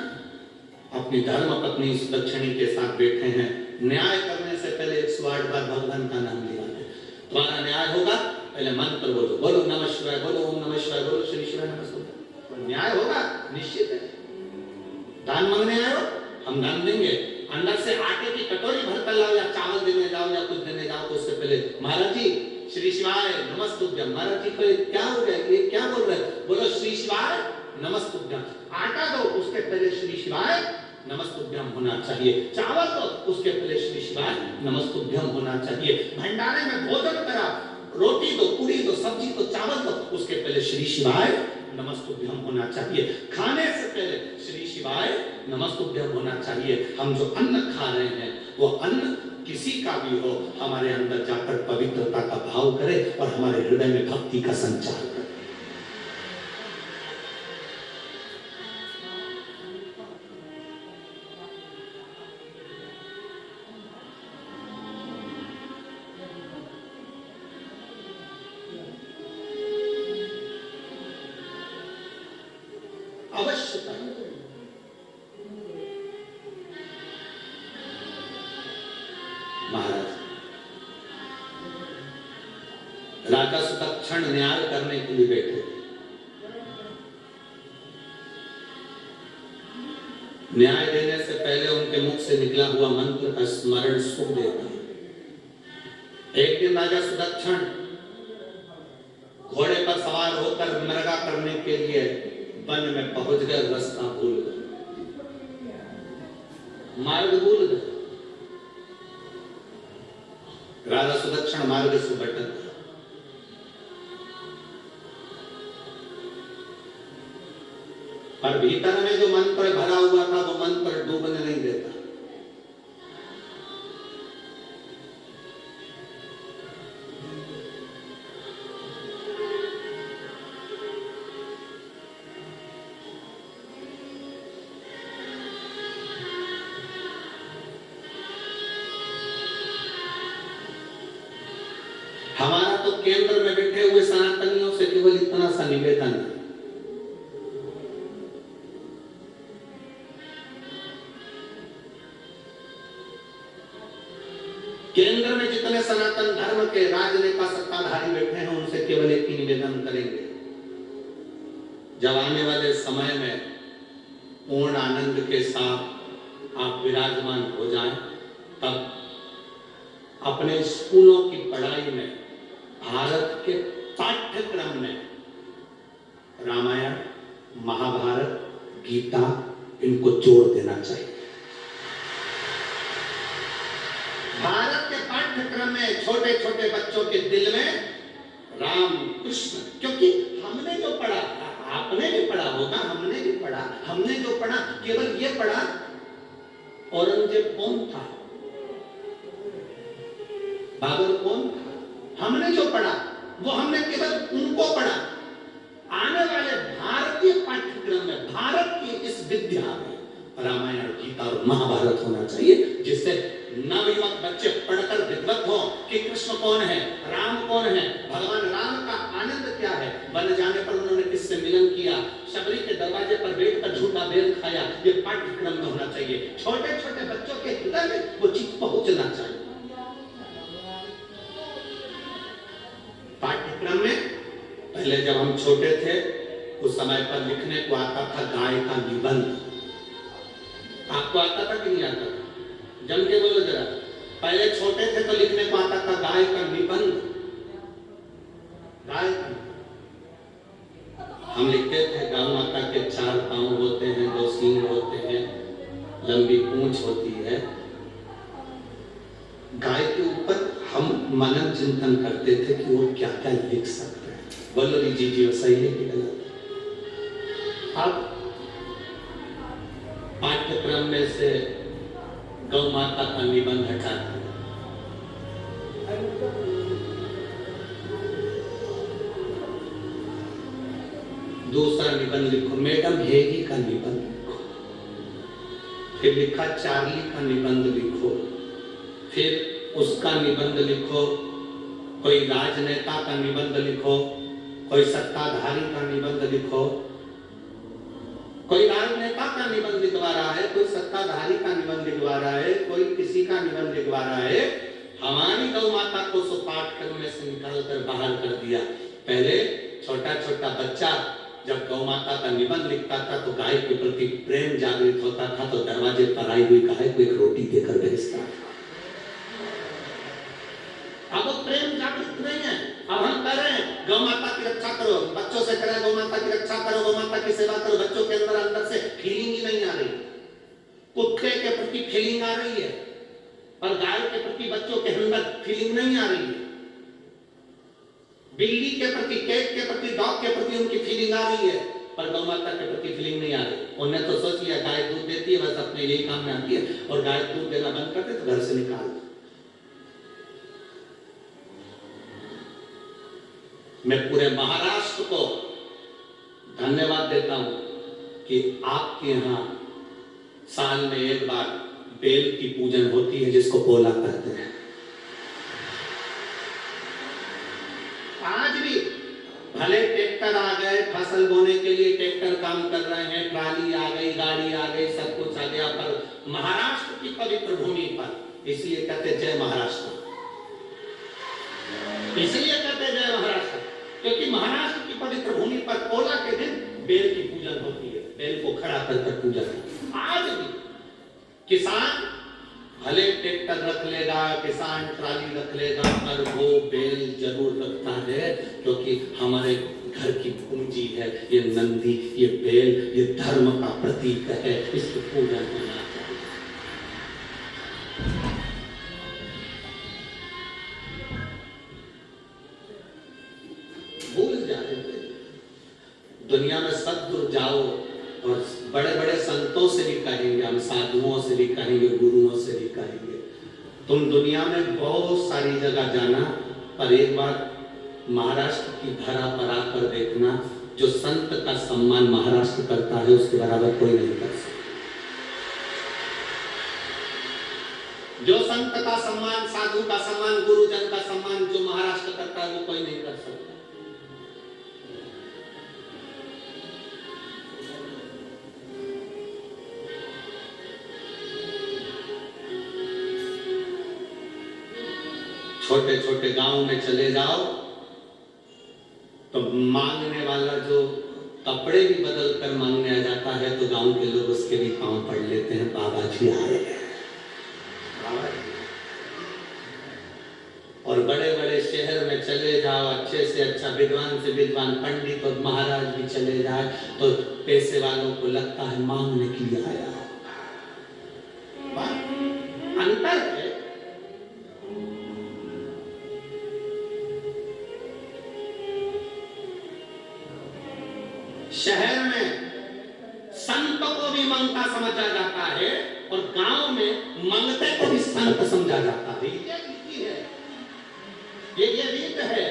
अपनी धर्म पत्नी सुदक्षिणी के साथ बैठे हैं। न्याय करने से पहले 108 बार भगवान का नाम लिया है। तुम्हारा न्याय होगा, पहले मंत्र बोलो, बोलो नमः शिवाय, बोलो ओम नमः शिवाय, बोलो श्री शिवाय नमस्तुभ्यम। न्याय होगा निश्चित है। दान मांगने आए हो, हम दान देंगे। अंदर से आटे की कटोरी भर कर लाओ, या चावल देने जाओ, या कुछ देने जाओ, तो उससे पहले महाराज जी श्री शिवाय नमस्तुभ्यम। महाराज जी को क्या हो गया, ये क्या बोल रहे हैं? बोलो श्री शिवाय नमस्तुभ्यम। आटा दो, उसके पहले श्री शिवाय नमस्तुभ्यम होना चाहिए। चावल दो, उसके पहले श्री शिवाय नमस्तुभ्यम होना चाहिए। भंडारे में भोजन करा, रोटी दो, पूरी दो, सब्जी दो, चावल दो, उसके पहले श्री शिवाय नमस्तुभ्यम होना चाहिए। खाने से पहले श्री शिवाय नमस्तुभ्यम होना चाहिए। हम जो अन्न खा रहे हैं, वो अन्न किसी का भी हो, हमारे अंदर जाकर पवित्रता का भाव करे और हमारे हृदय में भक्ति का संचार करे। राजा सुदक्षण न्याय करने के लिए बैठे थे। न्याय देने से पहले उनके मुख से निकला हुआ मंत्र का स्मरण सुख देता है। एक दिन राजा सुदक्षिण घोड़े पर सवार होकर मृगा करने के लिए वन में पहुंच गए, रास्ता भूल गए, मार्ग भूल गए। राजा सुदक्षिण मार्ग से भटक गया। पर भीतर में जो मंत्र भरा हुआ था वो मंत्र डूबने नहीं देता। हमारा तो केंद्र में बैठे हुए सनातनियों से केवल इतना सा निवेदन है, केंद्र में जितने सनातन धर्म के राजनेता सत्ताधारी बैठे हैं उनसे केवल एक ही निवेदन करेंगे, जब आने वाले समय में पूर्ण आनंद के साथ आप विराजमान हो जाएं, तब अपने स्कूलों की पढ़ाई में भारत के पाठ्यक्रम में रामायण, महाभारत, गीता इनको जोड़ देना चाहिए। भारत के पाठ्यक्रम में छोटे छोटे बच्चों के दिल में राम कृष्ण, क्योंकि हमने जो पढ़ा, आपने भी पढ़ा होगा, हमने भी पढ़ा, हमने जो पढ़ा केवल ये पढ़ा औरंगजेब कौन था, बाबर कौन था, हमने जो पढ़ा वो हमने केवल उनको पढ़ा। आने वाले भारतीय पाठ्यक्रम में, भारत की इस विद्या में रामायण, गीता और महाभारत होना चाहिए, जिससे नवयुवक बच्चे पढ़कर विद्वत हो कि कृष्ण कौन है, राम कौन है, भगवान राम का आनंद क्या है, वन जाने पर उन्होंने किससे मिलन किया, शबरी के दरवाजे पर बैठकर झूठा बेल खाया, ये पाठ्यक्रम में होना चाहिए। छोटे छोटे बच्चों के हृदय में वो चीज पहुंचना चाहिए। पाठ्यक्रम में पहले जब हम छोटे थे उस समय पर लिखने को आता था गाय का निबंध। आपको आता था कि नहीं आता था? जम के बोलो जरा। पहले छोटे थे तो लिखने को आता था गाय का निबंध। गाय का हम लिखते थे गौ माता के 4 पांव होते हैं, 2 सींग होते हैं, लंबी पूंछ होती है। गाय के ऊपर हम मनन चिंतन करते थे कि वो क्या क्या लिख सकते हैं। बोलो जी सही है कि गलत? अब पाठ्यक्रम में से गौ माता का निबंध हटा दिया। दूसरा निबंध लिखो, मैडम हेगी का निबंध लिखो। फिर लिखा चार्ली का निबंध लिखो, फिर उसका निबंध लिखो, कोई राजनेता का निबंध लिखो, कोई सत्ताधारी का निबंध लिखो। कोई राजनेता का निबंध लिखवा रहा है, कोई सत्ताधारी का निबंध लिखवा रहा है, कोई किसी का निबंध लिखवा रहा है। हमारी गौ माता को सो पाठ्यक्रम में से निकाल कर बाहर कर दिया। पहले छोटा छोटा बच्चा जब गौ माता का निबंध लिखता था तो गाय के प्रति प्रेम जागृत होता था, तो दरवाजे पर आई हुई गाय को एक रोटी देकर भेजता था। अब प्रेम जागृत नहीं है। अब हम कह रहे हैं गौ माता की रक्षा करो, बच्चों से करें गौ माता की रक्षा करो, गौ माता की सेवा करो। बच्चों के अंदर से फीलिंग ही नहीं आ रही। कुत्ते के प्रति फीलिंग आ रही है, पर गाय के प्रति बच्चों के अंदर फीलिंग नहीं आ रही है। बिल्ली के प्रति, कैट के प्रति, डॉग के प्रति उनकी फीलिंग आ रही है, पर गौ माता के प्रति फीलिंग नहीं आ रही। उन्हें तो सोच लिया गाय दूध देती है, बस अपने यही काम में आती है, और गाय दूध देना बंद कर दे तो घर से निकाल। मैं पूरे महाराष्ट्र को धन्यवाद देता हूं कि आपके यहां साल में एक बार बेल की पूजन होती है, जिसको पोला कहते हैं। आज भी भले ट्रैक्टर आ गए, फसल बोने के लिए ट्रैक्टर काम कर रहे हैं, ट्राली आ गई, गाड़ी आ गई, सब कुछ आ गया, पर महाराष्ट्र की पवित्र भूमि पर इसलिए कहते जय महाराष्ट्र। इसलिए कहते जय महाराष्ट्र क्योंकि महाराष्ट्र की पवित्र भूमि पर पोला के दिन बेल की पूजन होती है। बेल को खड़ा कर पूजा। आज भी किसान भले ट्रैक्टर रख लेगा, किसान ट्राली रख लेगा, पर वो बैल जरूर रखता है, क्योंकि हमारे घर की पूंजी है ये नंदी, ये बैल, ये धर्म का प्रतीक है, इसको पूजन करना चाहिए। भूल जाए दुनिया में सद्गुरु जाओ, और बड़े बड़े संतों से भी कहेंगे, हम साधुओं से भी कहेंगे, गुरुओं से भी कहेंगे, तुम दुनिया में बहुत सारी जगह जाना, पर एक बार महाराष्ट्र की धरा पर आकर देखना, जो संत का सम्मान महाराष्ट्र करता है उसके बराबर कोई नहीं कर सकता। जो संत का सम्मान, साधु का सम्मान, गुरुजन का सम्मान जो महाराष्ट्र करता है वो कोई नहीं कर सकता। छोटे छोटे गांव में चले जाओ तो मांगने वाला जो कपड़े भी बदल कर मांगने आ जाता है, तो गांव के लोग उसके भी पांव पड़ लेते हैं, बाबा जी आए हैं। और बड़े बड़े शहर में चले जाओ, अच्छे से अच्छा विद्वान से विद्वान पंडित और महाराज भी चले जाए, तो पैसे वालों को लगता है मांगने के लिए आया। अंतर है। शहर में संत को भी मंगता समझा जाता है, और गांव में मंगते को भी संत समझा जाता है। ये रीत है।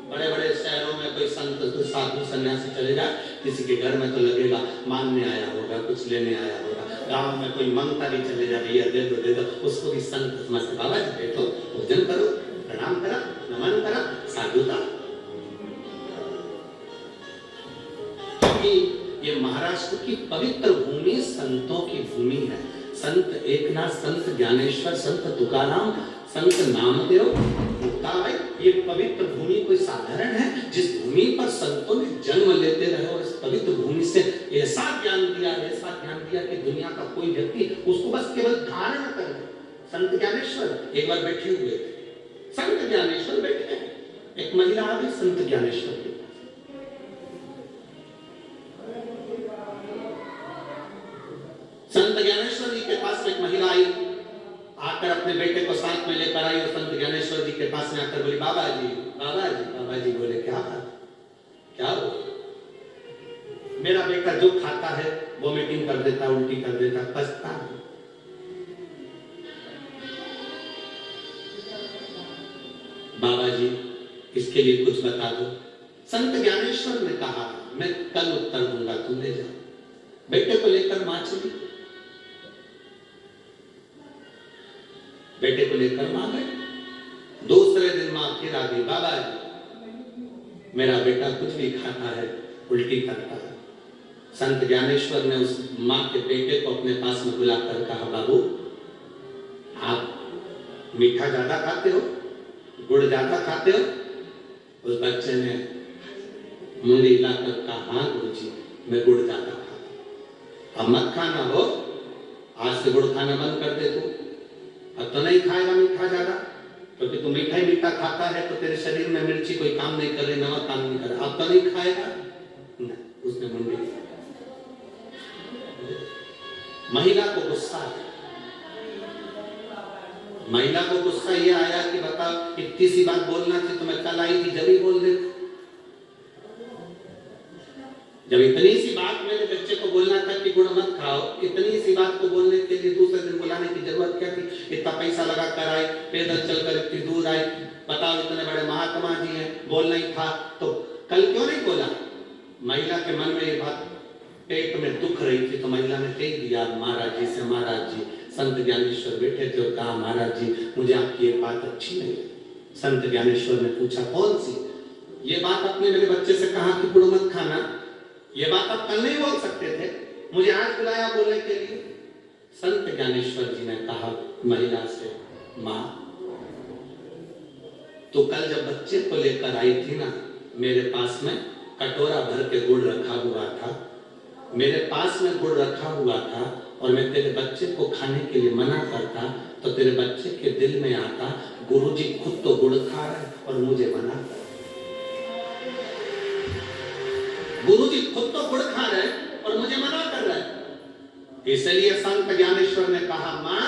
बड़े बड़े शहरों में कोई संत, तो साधु सन्यासी चले जाए, किसी के घर में तो लगेगा मांगने आया होगा, कुछ लेने आया होगा। गांव में कोई मंगता भी चले जाए, भैया दे दो, उसको भी संत समझते। बाबा जी बैठो, भोजन करो, प्रणाम करा, नमन करा, साधुता। ये महाराष्ट्र की पवित्र भूमि संतों की भूमि है। संत एकनाथ, संत ज्ञानेश्वर, संत तुकाराम, संत नामदेव, मुक्ताबाई, ये पवित्र भूमि कोई साधारण है, जिस भूमि पर संतों ने जन्म लेते रहे, और इस पवित्र भूमि से ऐसा ज्ञान दिया कि दुनिया का कोई व्यक्ति उसको बस केवल धारण कर ले। संत ज्ञानेश्वर एक बार बैठे हुए थे, संत ज्ञानेश्वर बैठे हैं, एक महिला आ गई संत ज्ञानेश्वर के पास। संत ज्ञानेश्वर जी के पास एक महिला आई, आकर अपने बेटे को साथ में लेकर आई, और संत ज्ञानेश्वर जी के पास में आकर बोली, बाबा जी, बाबा जी। बाबा जी बोले, क्या हो? मेरा बेटा जो खाता है वोमिटिंग कर देता, उल्टी कर देता, पछता है। बाबा जी इसके लिए कुछ बता दो। संत ज्ञानेश्वर ने कहा, मैं कल उत्तर दूंगा, तुम ले जाओ। बेटे को लेकर मां चली, बेटे को लेकर मां गए। दूसरे दिन मां फिर आ गई, बाबा जी मेरा बेटा कुछ भी खाता है, उल्टी करता है। संत ज्ञानेश्वर ने उस मां के बेटे को अपने पास में बुलाकर कहा, बाबू आप मीठा ज्यादा खाते हो, गुड़ ज्यादा खाते हो? उस बच्चे ने मुंडी हिलाकर कहा, हाँ गुरुजी मैं गुड़ ज्यादा खाता। अब मत खाना हो, आज से गुड़ खाना बंद कर दे तू। अब तो नहीं खाएगा मीठा ज्यादा, क्योंकि तू मीठा ही मीठा खाता है, तो तेरे शरीर में मिर्ची कोई काम नहीं कर रही, नमक काम नहीं कर रहा। अब तो नहीं खाएगा। नहीं, उसने मुंडी। महिला को गुस्सा आया। महिला को गुस्सा यह आया कि बता, इतनी सी बात बोलना थी तो मैं कल आई थी, जब ही बोल दे। जब इतनी सी बात मेरे बच्चे को बोलना था कि गुड़ मत खाओ, इतनी सी बात को बोलने के लिए दूसरे दिन बुलाने की जरूरत क्या थी? इतना पैसा लगा कर आए, पैदल चलकर इतनी दूर आए, बताओ इतने बड़े महात्मा जी हैं, बोलना ही था तो कल क्यों नहीं बोला? महिला के मन में ये बात पेट में दुख रही थी, तो महिला ने कह दिया महाराज जी से, महाराज जी संत ज्ञानेश्वर बैठे थे और कहा, महाराज जी मुझे आपकी ये बात अच्छी नहीं। संत ज्ञानेश्वर ने पूछा, कौन सी? ये बात आपने मेरे बच्चे से कहा कि गुड़ मत खाना, ये बात आप कल नहीं बोल सकते थे, मुझे आज बुलाया बोलने के लिए। संत ज्ञानेश्वर जी ने कहा महिला से, माँ तो कल जब बच्चे को लेकर आई थी ना, मेरे पास में कटोरा भर के गुड़ रखा हुआ था, मेरे पास में गुड़ रखा हुआ था, और मैं तेरे बच्चे को खाने के लिए मना करता तो तेरे बच्चे के दिल में आता गुरुजी खुद तो गुड़ खा रहे और मुझे मना कर। गुरुजी खुद तो गुड़ खा रहे और मुझे मना कर रहे। इसलिए संत ज्ञानेश्वर ने कहा, मां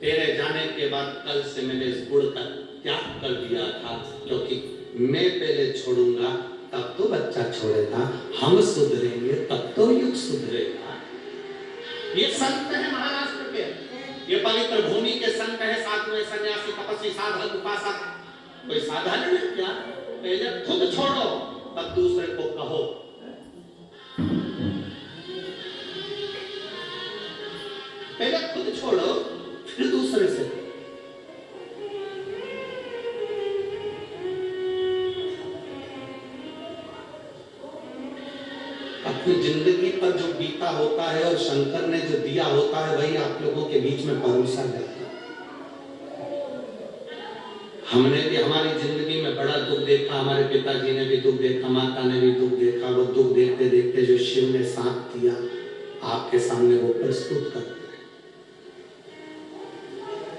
तेरे जाने के बाद कल से मैंने इस गुड़ का त्याग कर दिया था, क्योंकि मैं पहले छोड़ूंगा तब तो बच्चा छोड़ेगा, हम सुधरेंगे तब तो युग सुधरेगा। ये संत है महाराष्ट्र के, ये पवित्र भूमि के संत है, साधु सन्यासी तपस्वी साधक उपासक। कोई साधारण है क्या? पहले खुद छोड़ो तब दूसरे को कहो। पहले खुद छोड़ो फिर दूसरे से। अपनी जिंदगी पर जो बीता होता है और शंकर ने जो दिया होता है वही आप लोगों के बीच में परोसा जाता है। हमने भी हमारी जिंदगी में बड़ा दुख देखा, हमारे पिताजी ने भी दुख देखा, माता ने भी दुख देखा। वो दुख देखते देखते जो शिव ने साथ दिया आपके सामने वो प्रस्तुत करते हैं।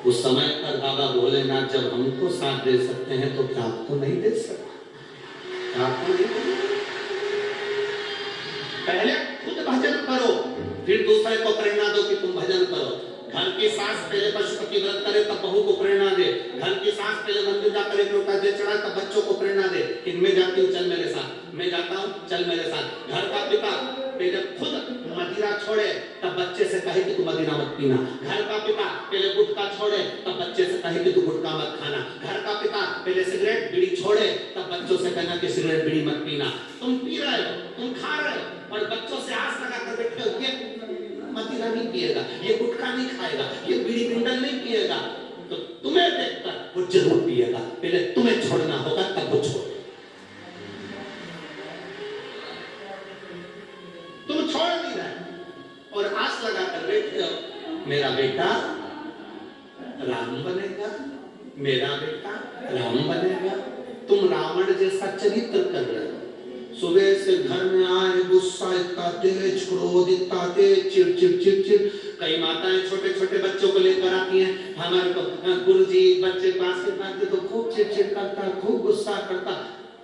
उस समय पर बाबा भोलेनाथ जब हमको साथ दे सकते हैं तो क्या आपको नहीं दे सकते? आपको नहीं दे सकते? पहले खुद भजन करो फिर दूसरे को प्रेरणा दो कि तुम भजन करो। घर की सास पहले पशुपति व्रत करे तब बहू को प्रेरणा दे। घर की सास पहले मंदिर जाकर एक लोटा जल चढ़ाए तब बच्चों को प्रेरणा दे कि मैं जाती हूँ चल मेरे साथ, मैं जाता हूँ चल मेरे साथ। घर का पिता पहले खुद मदिरा छोड़े तब बच्चे से कहे कि तू मदिरा मत पीना। घर का पिता पहले गुटखा छोड़े तब बच्चे से कहे कि तू गुटखा मत खाना। घर का पिता पहले सिगरेट बीड़ी छोड़े तब बच्चों से कहना कि सिगरेट बीड़ी मत पीना। तुम पी रहे हो, तुम खा रहे हो और बच्चों से आस लगा कर बैठे हो, ये मदिरा नहीं पिएगा, ये गुटखा नहीं खाएगा, ये बीड़ी बिंडल नहीं पिएगा, तो तुम्हें देखकर वो जरूर पिएगा। पहले तुम्हें छोड़ना होगा तब वो छोड़े। तुम छोड़ नहीं रहे और आस लगा कर बैठे हो मेरा बेटा राम बनेगा, मेरा बेटा राम बनेगा। तुम रावण जैसा चरित्र कर रहे हो। सुबह से घर में आए गुस्सा इतना तेज, क्रोध इतना तेज, चिड़ चिड़ चिड़। कई माताएं छोटे छोटे बच्चों को लेकर आती हैं हमारे को, गुरुजी बच्चे पास के पास तो खूब चिड़ करता, खूब गुस्सा करता।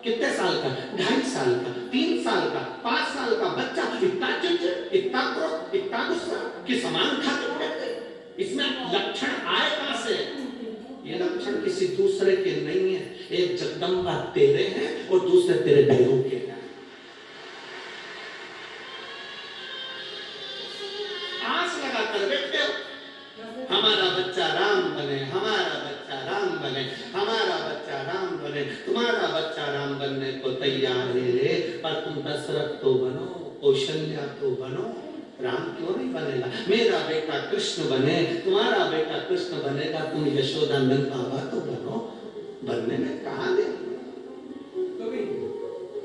कितने साल का? 2.5 साल का, 3 साल का, 5 साल का बच्चा इतना चिड़चिड़, इतना क्रोध, इतना गुस्सा कि सामान खाते रहते। इसमें लक्षण आए कहां से? ये लक्षण किसी दूसरे के नहीं है। एक जगदम्बा तेरे हैं और दूसरे तेरे बहनों के हैं। आस लगा कर बैठे हो हमारा बच्चा राम बने, हमारा बच्चा राम बने, हमारा बच्चा राम बने। तुम्हारा बच्चा राम बनने को तैयार है रे, पर तुम दशरथ तो बनो, कौशल्या तो बनो, राम क्यों नहीं बनेगा? मेरा बेटा कृष्ण बने, तुम्हारा बेटा कृष्ण बनेगा, तुम यशोदानंद बाबा तो बनो। बनने में कहां दे?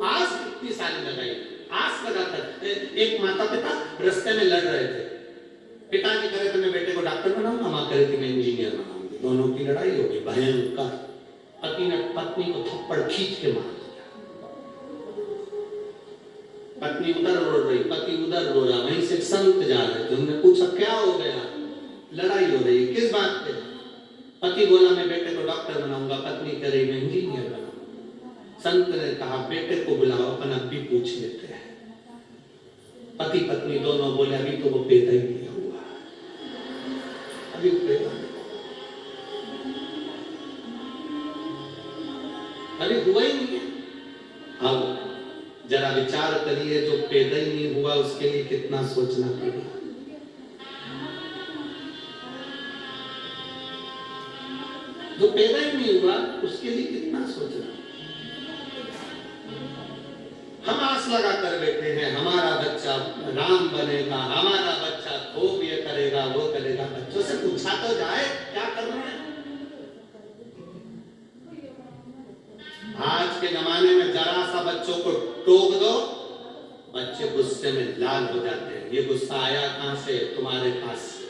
आस कितनी सारी लगाई, आस लगाकर। एक माता पिता रास्ते में लड़ रहे थे। पिताजी कह रहे थे मैं बेटे को डॉक्टर बनाऊंगा, मां कह रही थी मैं इंजीनियर बनाऊंगी। दोनों की लड़ाई हो गई भयंकर। पति ने पत्नी को थप्पड़ खींच के मार दिया। पत्नी उधर रो रही, पति उधर रो रहा। वहीं से संत जा रहे थे, उन्होंने पूछा क्या हो गया? लड़ाई हो रही, किस बात पे? पति बोला मैं बेटे को डॉक्टर बनाऊंगा, पत्नी कह रही मैं इंजीनियर बनाऊंगा। संत ने कहा बेटे को बुलाओ, अपन अब भी पूछ लेते हैं। पति पत्नी दोनों बोले अभी तो वो पैदा ही नहीं हुआ, अभी पैदा अभी हुआ ही नहीं है। अब जरा विचार करिए, जो पैदा ही नहीं हुआ उसके लिए कितना सोचना पड़ेगा। जो पैदा ही नहीं हुआ उसके लिए कितना सोचना। हम आस लगा कर बैठे हैं हमारा बच्चा राम बनेगा, हमारा बच्चा खूब ये करेगा वो करेगा। बच्चों से पूछा तो जाए क्या करना है। आज के जमाने में जरा सा बच्चों को टोक दो, बच्चे गुस्से में लाल हो जाते हैं। ये गुस्सा आया कहां से? तुम्हारे पास से।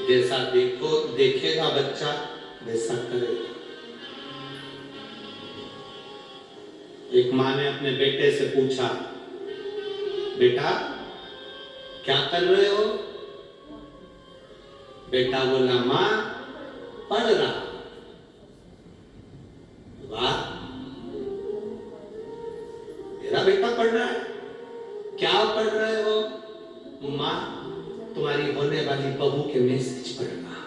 जैसा देखेगा बच्चा वैसा करेगा। एक माँ ने अपने बेटे से पूछा बेटा क्या कर रहे हो? बेटा बोला मां पढ़ रहा। वाह, मेरा बेटा पढ़ रहा है। क्या पढ़ रहे हो? मां तुम्हारी होने वाली बहू के मैसेज पढ़ रहा।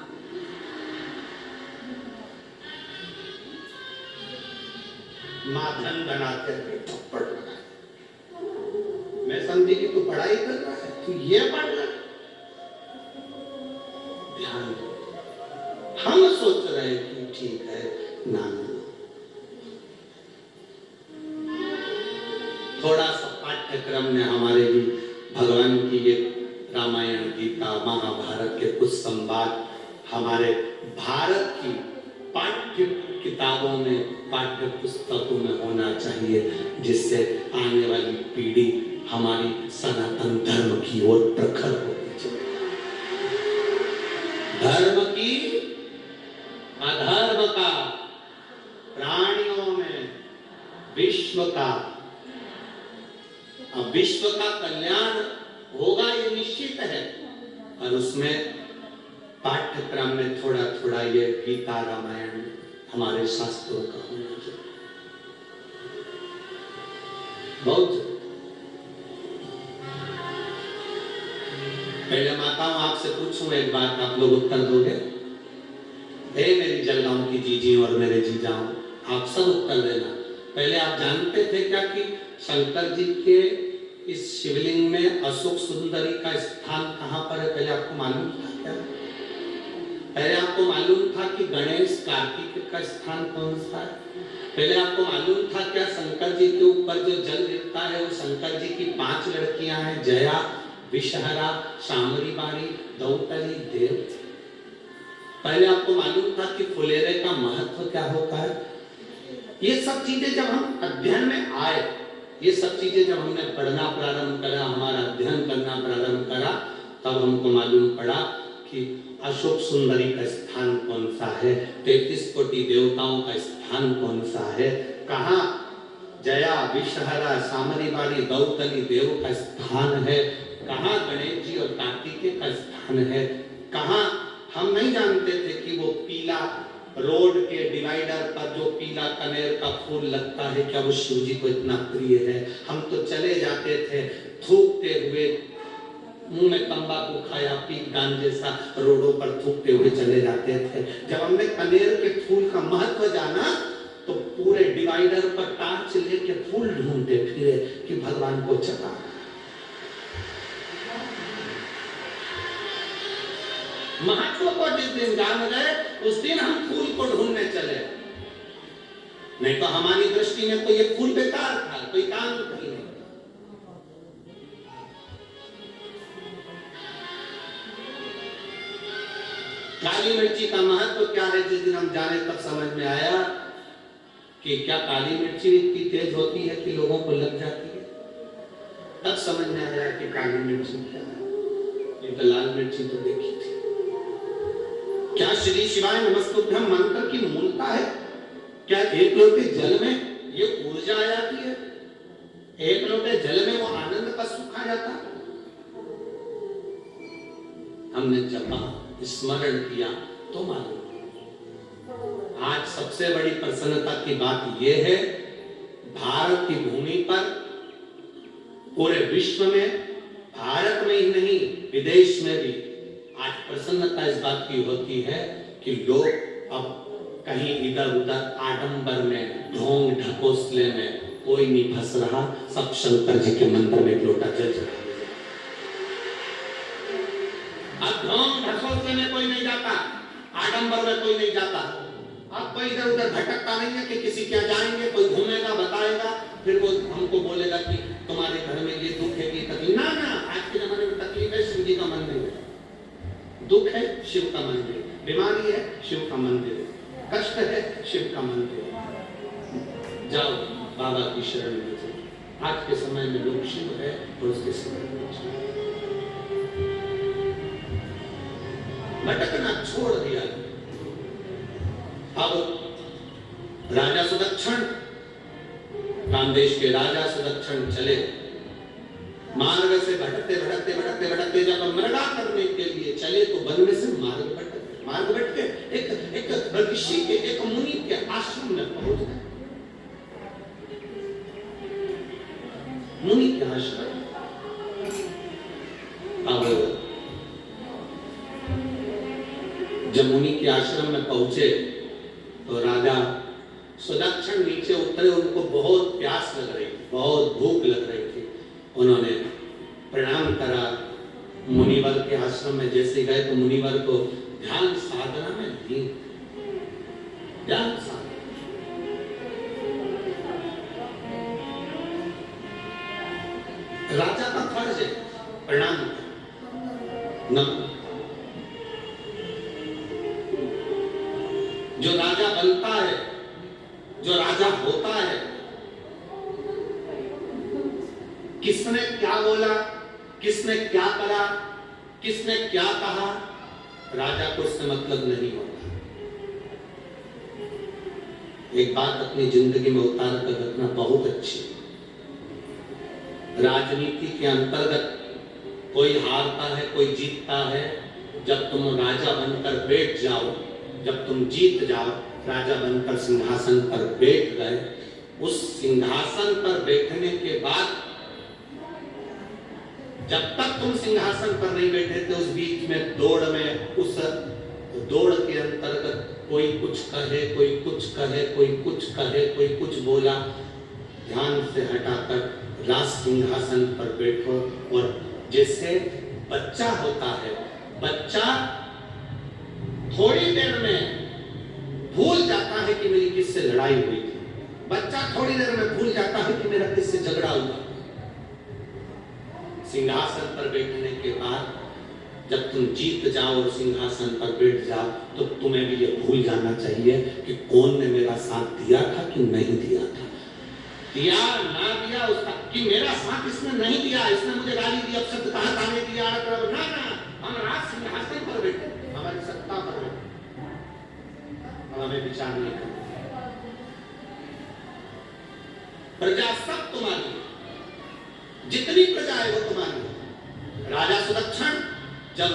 मां धन बनाते हुए थप्पड़ लगा। मैं समझी कि तू पढ़ाई कर रहा है, तू ये पढ़ रहा है। ध्यान दो, हम सोच रहे हैं कि ठीक है ना, थोड़ा सा पाठ्यक्रम में हमारे भी भगवान की ये रामायण गीता महाभारत के कुछ संवाद हमारे भारत की पाठ्य किताबों में पाठ्य पुस्तकों में होना चाहिए, जिससे आने वाली पीढ़ी हमारी सनातन धर्म की ओर प्रखर होनी चाहिए। धर्म की अधर्म का, प्राणियों में विश्व का, अब विश्व का कल्याण होगा ये निश्चित है, और उसमें पाठ्यक्रम में थोड़ा थोड़ा ये गीता रामायण हमारे शास्त्रों का होना चाहिए, बहुत। पहले माताओं आपसे पूछूं एक बात, आप लोग उत्तर दोगे? हे मेरी जलगांव की जीजी और मेरे जीजाओं, आप सब उत्तर देना। पहले आप जानते थे क्या कि शंकर जी के इस शिवलिंग में अशोक सुंदरी का स्थान कहां पर है? पहले आपको मालूम था क्या? पहले आपको मालूम था कि गणेश कार्तिक का स्थान कौन सा है? पहले आपको मालूम था क्या शंकर जी के ऊपर जो जल गिरता है वो शंकर जी की 5 लड़कियां हैं, जया, विषहरा, शामरी बारी, दौतली, देव। पहले आपको मालूम था कि फुलेरे का महत्व क्या होता है? ये सब चीजें जब हम अध्ययन में आए, ये सब चीजें जब हमने पढ़ना प्रारंभ करा, हमारा अध्ययन करना प्रारंभ करा, तब हमको मालूम पड़ा कि अशोक सुंदरी का स्थान कौन सा है, 33 कोटि देवताओं का स्थान कौन सा है, कहाँ जया, विषहरा, सामरी बारी, दौतली देव का स्थान है, कहाँ गणेश जी और कार्तिकेय का स्थान है, कहाँ हम नहीं जानते थे कि वो पीला रोड के डिवाइडर पर जो पीला कनेर का फूल लगता है, क्या वो शिव जी को इतना प्रिय है? हम तो चले जाते थे थूकते हुए, मुंह में तंबाकू खाया, पीक दान जैसा रोडों पर थूकते हुए चले जाते थे। जब हमने कनेर के फूल का महत्व जाना तो पूरे डिवाइडर पर टार्च लेके फूल ढूंढते फिरे कि भगवान को चढ़ा। महत्व को जिस दिन जान गए उस दिन हम फूल को ढूंढने चले, नहीं तो हमारी दृष्टि में तो ये फूल बेकार था, कोई काम नहीं। काली मिर्ची का महत्व क्या है? जिस दिन हम जाने तब समझ में आया कि क्या काली मिर्ची इतनी तेज होती है कि लोगों को लग जाती है। तब समझ में आया कि काली मिर्ची क्या है। ये तो लाल मिर्ची तो देखी थी। क्या श्री शिवाय नमस्तुभ्यम मंत्र की मूलता है? क्या एक लोटे जल में ये ऊर्जा आ जाती है? एक लोटे जल में वो आनंद का सुख आ जाता है? हमने जपा, स्मरण किया तो मालूम। आज सबसे बड़ी प्रसन्नता की बात यह है, भारत की भूमि पर पूरे विश्व में, भारत में ही नहीं विदेश में भी आज प्रसन्नता इस बात की होती है कि लोग अब कहीं इधर उधर आडंबर में, ढोंग ढकोसले में कोई नहीं फंस रहा, सब शंकर जी के मंदिर में एक लोटा जल चढ़ा। अब ढोंग ढकोसले में कोई नहीं जाता, आडंबर में कोई नहीं जाता, अब कोई इधर उधर भटकता नहीं है कि किसी क्या जाएंगे, कोई घूमेगा बताएगा, फिर वो हमको बोलेगा कि तुम्हारे घर में ये दुख है, ये तकलीफ। ना ना, आज के जमाने में तकलीफ है, शिव जी का मंदिर है, दुख है शिव का मंदिर, बीमारी है शिव का मंदिर, कष्ट है शिव का मंदिर, जाओ बाबा की शरण में जाओ। आज के समय में लोग शिव है और उसके समय में भटकना छोड़ दिया। अब राजा सुदक्षण, रामदेश के राजा सुदक्षण चले मार्ग से भटकते भटकते भटकते भटकते जब मृगा करने के लिए चले तो वन में से मार्ग भटके एक ऋषि के, एक मुनि के आश्रम में पहुंच गए। मुनि के आश्रम, अब जब मुनि के आश्रम में पहुंचे तो राजा सुदक्षिण नीचे उतरे। उनको बहुत प्यास लग रही थी, बहुत भूख लग रही थी। उन्होंने प्रणाम करा। मुनिवर के आश्रम में जैसे गए तो मुनिवर को ध्यान साधना में लीन, ध्यान साधना। राजा का फर्ज है प्रणाम करना। जो राजा बनता है, जो राजा होता है, किसने क्या बोला, किसने क्या करा, किसने क्या कहा, राजा को इससे मतलब नहीं होता। एक बात अपनी जिंदगी में उतार कर रखना बहुत अच्छी। राजनीति के अंतर्गत कोई हारता है, कोई जीतता है। जब तुम राजा बनकर बैठ जाओ, जब तुम जीत जाओ, राजा बनकर सिंहासन पर बैठ गए, उस सिंहासन पर बैठने के बाद जब तक तुम सिंहासन पर नहीं बैठे थे, उस बीच में दौड़ में, उस दौड़ के अंतर्गत कोई कुछ कहे, कोई कुछ कहे, कोई कुछ कहे, कोई कुछ बोला, ध्यान से हटाकर राज सिंहासन पर बैठो। और जैसे बच्चा होता है, बच्चा थोड़ी देर में भूल जाता है कि मेरी किससे लड़ाई हुई थी, बच्चा थोड़ी देर में भूल जाता है कि मेरा किससे झगड़ा हुआ। सिंहासन पर बैठने के बाद जब तुम जीत जाओ और सिंहासन पर बैठ जाओ तो तुम्हें भी ये भूल जाना चाहिए कि कौन ने मेरा साथ दिया था कि नहीं दिया था, दिया ना दिया उसका, कि मेरा साथ इसने नहीं दिया, इसने मुझे गाली दी, अपशब्द कहा, ताने दिया, ना ना, हम राज सिंहासन पर बैठे, हमारी सत्ता पर बैठे, हमें विचार नहीं करना। प्रजा सब तुम्हारी, जितनी प्रजा है वो तुम्हारी। राजा सुदक्षिण जब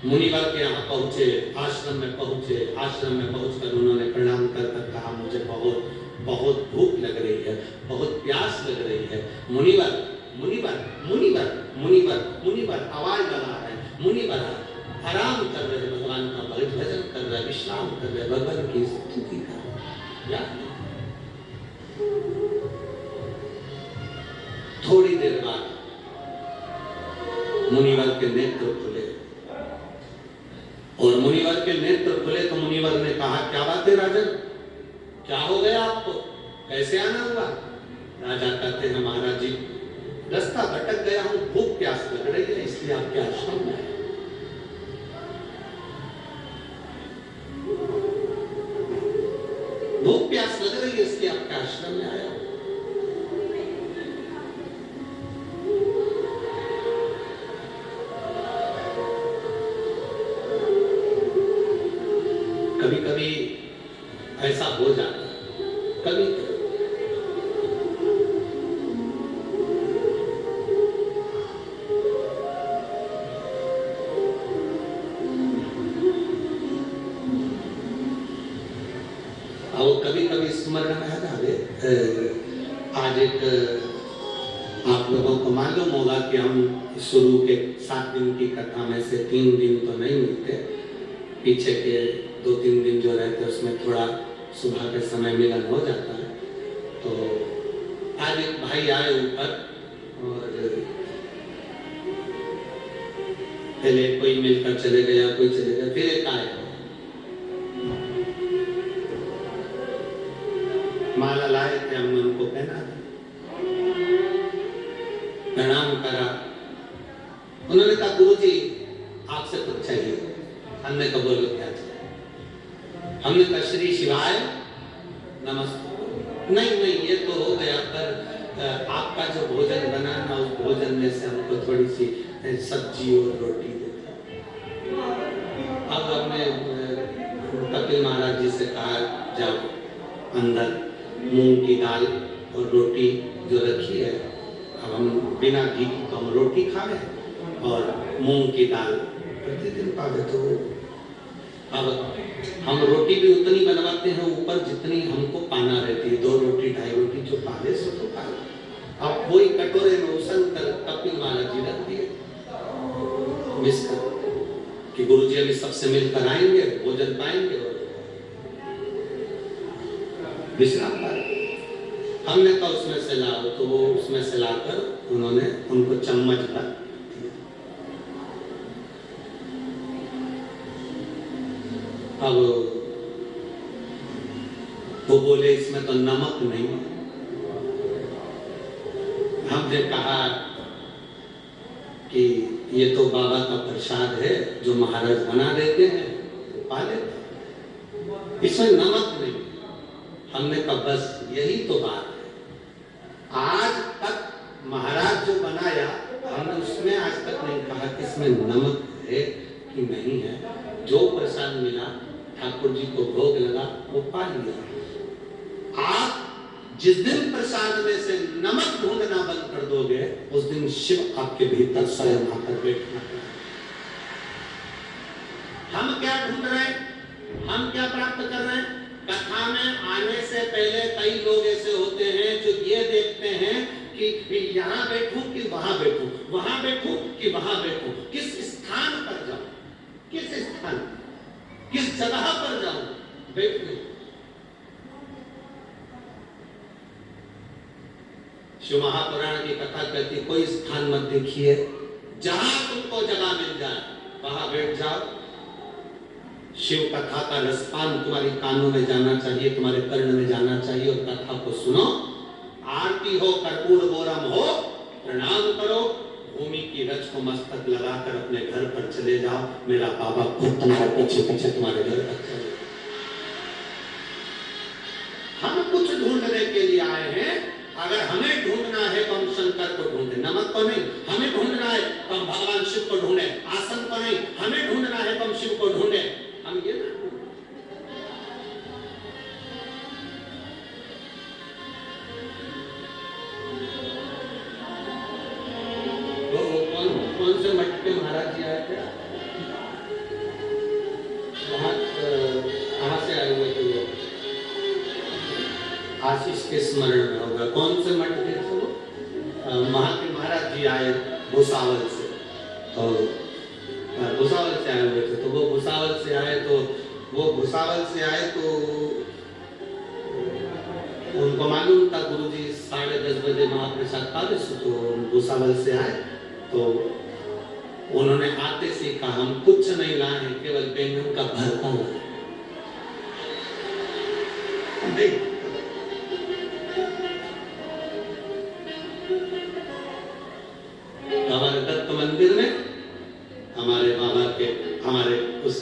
मुनिवर के यहाँ पहुंचे, आश्रम में पहुंचे, आश्रम में पहुंचकर उन्होंने प्रणाम कर कहा, मुझे बहुत बहुत भूख लग रही है, बहुत प्यास लग रही है। मुनिवर मुनिवर मुनिवर मुनिवर मुनिवर आवाज लगा है, मुनिवर आराम कर रहे, भगवान का भजन कर रहे, विश्राम कर रहे, भगवान की स्तुति कर रहे। थोड़ी देर बाद मुनिवर के नेत्र खुले, और मुनिवर के नेत्र खुले तो मुनिवर ने कहा, क्या बात है राजन, क्या हो गया आपको, कैसे आना हुआ? राजा कहते हैं, महाराज जी रास्ता भटक गया हूं, भूख प्यास लग रही है, इसलिए आपके आश्रम में आया। भूख प्यास लग रही है इसलिए आपके आश्रम में आया। कभी कभी ऐसा हो जाता है, कभी कभी स्मरण में आ जाए। आज एक आप लोगों को मालूम होगा कि हम शुरू के 7 दिन की कथा में से 3 दिन तो नहीं मिलते, पीछे के 2-3 दिन जो रहते उसमें थोड़ा सुबह के समय मिलन हो जाता है। तो आज एक भाई आए ऊपर, और पहले कोई मिलकर चले गया, कोई चले गया, फिर एक आए, माला लाए थे, हमने उनको पहना, प्रणाम करा। उन्होंने कहा, गुरुजी आपसे कुछ चाहिए। हमने कहा, बोलो क्या चाहिए? हमने कहा, श्री शिवाय नमस्ते। नहीं नहीं, ये तो हो गया, पर आपका जो भोजन बना ना, उस भोजन में से हमको थोड़ी सी सब्जी और रोटी देते। अब हमने कपिल महाराज जी से कहा, जाओ अंदर मूंग की दाल और रोटी जो रखी है अब हम बिना घी की तो हम रोटी खा रहे और मूंग की दाल प्रतिदिन खा रहे। तो अब हम रोटी भी उतनी बनवाते हैं ऊपर जितनी हमको पाना रहती है, 2 रोटी 2.5 रोटी जो पाले सो तो पाले। अब वही कटोरे में उसन कर कपिल महाराज जी रख दिए मिस कर कि गुरु जी अभी सबसे मिलकर आएंगे, भोजन पाएंगे और विश्राम पाएंगे। हमने कहा उसमें से लाओ, तो वो उसमें से लाकर उन्होंने उनको चम्मच भर दिया। अब वो बोले इसमें तो नमक नहीं। हमने कहा कि ये तो बाबा का प्रसाद है जो महाराज बना देते हैं, वो पा लेते हैं, इसमें नमक नहीं। हमने कहा बस यही तो बात है। आज तक महाराज जो बनाया हमने उसमें आज तक नहीं कहा कि इसमें नमक है कि नहीं है। जो प्रसाद मिला ठाकुर जी को भोग लगा वो पा लिया। आप जिस दिन प्रसाद में से नमक ढूंढना बंद कर दोगे उस दिन शिव आपके भीतर स्वयं आकर बैठना। हम क्या ढूंढ रहे हैं, हम क्या प्राप्त कर रहे हैं? कथा में आने से पहले कई लोग ऐसे होते हैं जो ये देखते हैं कि यहाँ बैठूं कि वहां बैठूं, वहां बैठूं कि वहां बैठूं, किस स्थान पर जाऊं, किस स्थान, किस जगह पर जाऊं बैठने। शिव महापुराण की कथा कहती कोई स्थान मत देखिए, जहां तुमको जगह मिल जाए वहां बैठ जाओ। शिव कथा का रसपान तुम्हारे कानों में जाना चाहिए, तुम्हारे कर्ण में जाना चाहिए और कथा को सुनो। आरती हो, कर्पूर बोरम हो, प्रणाम करो, भूमि की रज को मस्तक लगाकर अपने घर पर चले जाओ। मेरा बाबा खुद तुम्हारे पीछे पीछे तुम्हारे घर तक चले। हम कुछ ढूंढने के लिए आए हैं। अगर हमें ढूंढना है तो हम शंकर को ढूंढे, नमक को नहीं। हमें ढूंढना है तो हम भगवान शिव को ढूंढे, आसन को नहीं। हमें ढूंढना है तो हम शिव को ढूंढे, हम ये ना। कौन से मठ पे महाराज जी आए थे? वहां कहां से आए हुए थे? आशीष के स्मरण में होगा। कौन से मठ थे वो? वहां के महाराज जी आए भुसावल से, तो भुसावल से आए हुए थे। तो वो भुसावल से आए तो उनको मालूम था गुरुजी 10:30 बजे महाप्रसाद पावे, तो भुसावल से आए। तो उन्होंने आते से कहा हम कुछ नहीं लाए हैं, केवल बैंगन का भरता लाए। हमारे दत्त मंदिर में हमारे बाबा के हमारे उस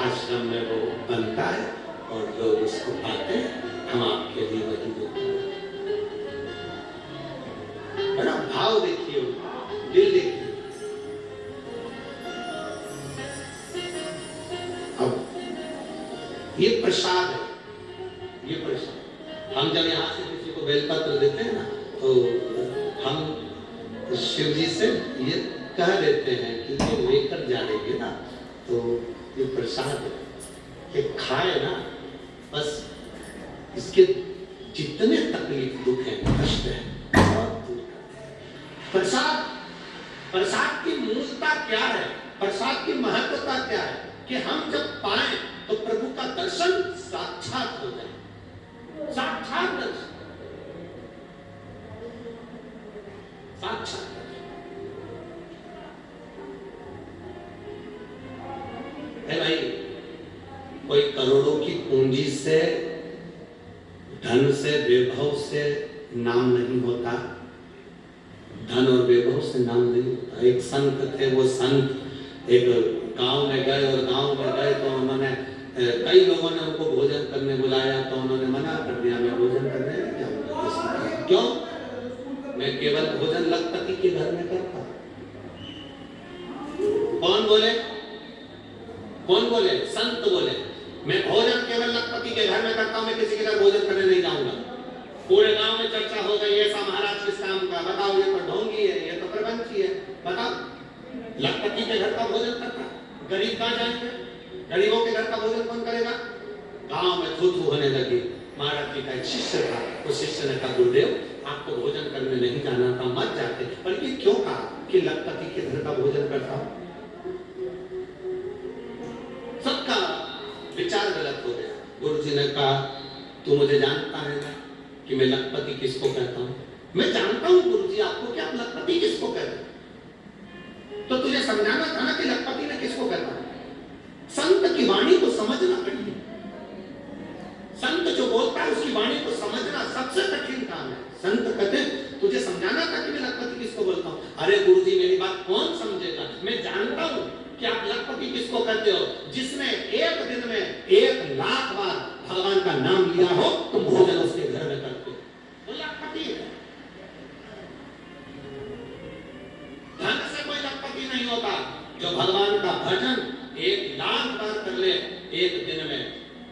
आश्रम में वो बनता है और लोग उसको पाते हैं। हम आपके लिए वही देते हैं। बड़ा भाव देखिए, दिल देखिए। अब ये प्रसाद है, ये प्रसाद। हम जब यहाँ से किसी को बेलपत्र देते हैं ना, तो हम शिव जी से ये कह देते हैं कि ये लेकर जाएंगे ना, तो ये प्रसाद है, ये खाए ना, बस इसके जितने तकलीफ दुख है कष्ट है बहुत दूर कर। प्रसाद की मूलता क्या है, प्रसाद की महत्वता क्या है कि हम जब पाए तो प्रभु का दर्शन साक्षात हो जाए। साक्षात दर्शन, साक्षात। भाई कोई करोड़ों की पूंजी से, धन से, वैभव से नाम नहीं होता। धन और वैभव से नाम नहीं होता। एक संत थे, वो संत एक गांव में गए और गांव में गए तो उन्होंने कई लोगों ने उनको भोजन करने बुलाया, तो उन्होंने मना कर दिया, मैं भोजन करने नहीं जाऊंगा। क्यों? मैं केवल भोजन लखपति के घर में करता। कौन बोले? कौन बोले? संत बोले, मैं भोजन केवल लखपति के घर में करता हूं, मैं किसी के घर भोजन करने नहीं जाऊंगा। पूरे गांव में चर्चा हो गई, ऐसा महाराज किस काम का, बताओ ये तो ढोंगी है, ये तो प्रबंधी है, बताओ लखपति के घर का भोजन करता, गरीब कहां जाएंगे, गरीबों के घर का भोजन कौन करेगा। गांव में थू थू होने लगी। महाराज जी का एक शिष्य था, उस शिष्य ने कहा गुरुदेव आपको भोजन करने नहीं जाना था, मत जाते। पर ये क्यों कहा कि लखपति के घर का भोजन करता हूं। सबका विचार गलत हो गया। गुरु जी ने कहा तू मुझे जानता है ना कि मैं लखपति किसको कहता हूं। मैं जानता हूं गुरु जी आपको कि आप लखपति किसको कहते हैं, तो तुझे समझाना था ना कि लखपति ने किसको कहता है। संत की वाणी को समझना कठिन, संत जो बोलता है उसकी वाणी को समझना सबसे कठिन काम है। संत कहते तुझे समझाना था कि मैं लखपति किसको बोलता हूं। अरे गुरुजी मेरी बात कौन समझेगा, मैं जानता हूं कि आप लखपति किसको कहते हो। जिसने एक दिन में 1,00,000 बार भगवान का नाम लिया हो तुम भोजन उसके घर में करते हो, तो लखपति है। धन से कोई लखपति नहीं होता। जो भगवान का भजन 1,00,000 बार कर ले एक दिन में,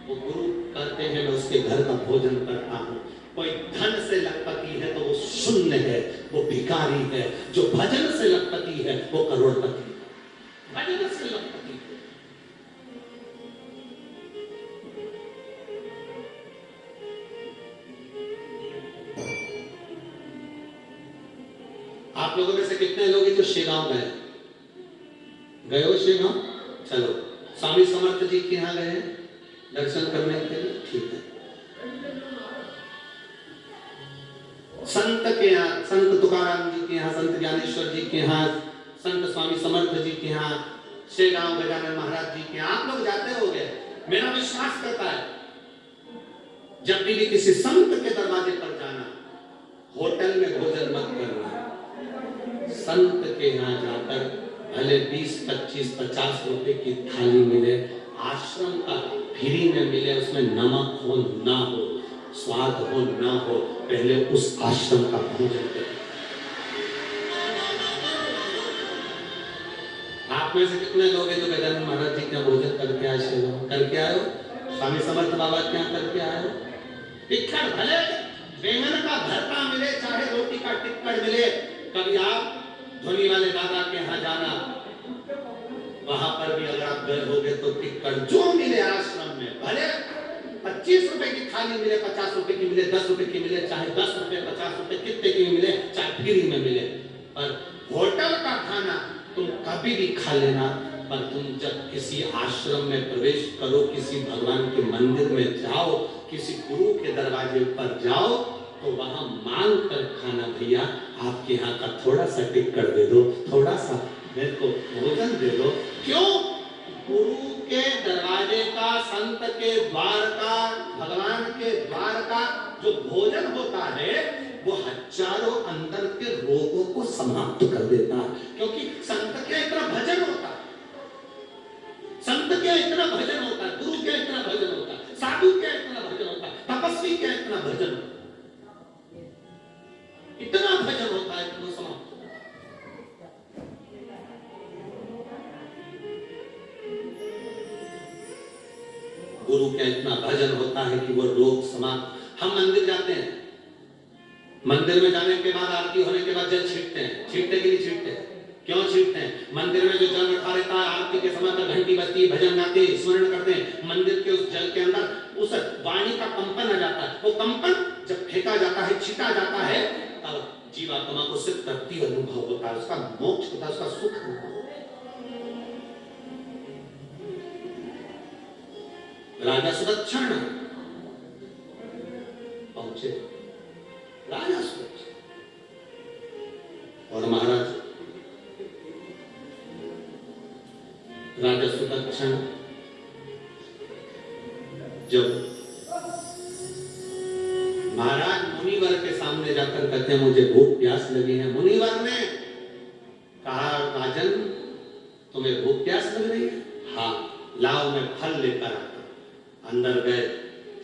वो गुरु कहते हैं मैं उसके घर का भोजन करता हूं। कोई धन से लखपति है तो वो शून्य है, वो भिखारी है। जो भजन से लखपति है वो करोड़पति है, भजन से लखपति है। आप लोगों में से कितने लोग हैं जो शेगांव गए हो शेगांव? चलो स्वामी समर्थ जी के यहाँ गए हैं दर्शन करने के लिए, ठीक है। संत के यहाँ, संत तुकाराम जी के यहाँ, संत ज्ञानेश्वर जी के यहाँ, संत स्वामी समर्थ जी के यहाँ, शेगांव गजानन महाराज जी के यहाँ आप लोग जाते होंगे। मेरा विश्वास करता है जब भी किसी संत के दरवाजे पर जाना, होटल में भोजन मत करना। संत के यहाँ जाकर भले 20, 25, 50 रुपए की थाली मिले, आश्रम का फ्री में मिले, उसमें नमक हो ना हो, स्वाद हो ना हो, पहले उस आश्रम का भोजन करें। आप में से कितने लोग हैं जो गजानन महाराज जी का भोजन करके आए, करके आए हो? स्वामी समर्थ बाबा के यहाँ करके आए हो? टिक्कड़ भले बैंगन का भरता मिले, चाहे रोटी का टिक्कड़ मिले। कभी आप धोनी वाले दादा के यहाँ जाना, वहां पर भी अगर आप गए होगे तो टिक्कड़ जो मिले आश्रम में, भले 25 रुपए की थाली मिले, 50 रुपए की मिले, 10 रुपए की मिले, चाहे 10 रुपए 50 रुपए कितने की मिले, चाहे फ्री में मिले, पर होटल का खाना तुम कभी भी खा लेना। पर तुम जब किसी आश्रम में प्रवेश करो, किसी भगवान के मंदिर में जाओ, किसी गुरु के दरवाजे पर जाओ, तो वहां मांग कर खाना, भैया आपके यहाँ का थोड़ा सा टिक्कड़ दे दो, थोड़ा सा मेरे को भोजन दे दो। क्यों? गुरु के दरवाजे का, संत के द्वार का, भगवान के द्वार का जो भोजन होता है वो हजारों अंदर के रोगों को समाप्त कर देता है। क्योंकि संत के इतना भजन होता है, संत के इतना भजन होता है, गुरु के इतना भजन होता है, साधु के इतना भजन होता है, तपस्वी के इतना भजन होता है, इतना भजन होता है कि वो समाप्त। गुरु का इतना भजन होता है कि वो रोग समाप्त। हम मंदिर जाते हैं, मंदिर में जाने के बाद, आरती होने के बाद जल छींटते हैं। छींटते कि नहीं छींटते? क्यों छींटते हैं? मंदिर में जो जल रखा रहता है, आरती के समय पर घंटी बजती है, भजन गाते हैं, स्मरण करते हैं, मंदिर के उस जल के अंदर उस वाणी का कंपन आ जाता है। वो कंपन जब फेंका जाता है, छींटा जाता है, तब जीवात्मा को सिर्फ तृप्ति अनुभव होता है, उसका मोक्ष होता है, उसका सुख होता है। राजा सुदक्षण पहुंचे, राजा सुदक्षण और महाराज राजा सुदक्षण जब महाराज मुनिवर के सामने जाकर कहते हैं मुझे भूख प्यास लगी है। मुनिवर ने कहा राजन तुम्हें भूख प्यास लग रही है? हाँ, लाओ मैं फल लेकर आता। अंदर गए,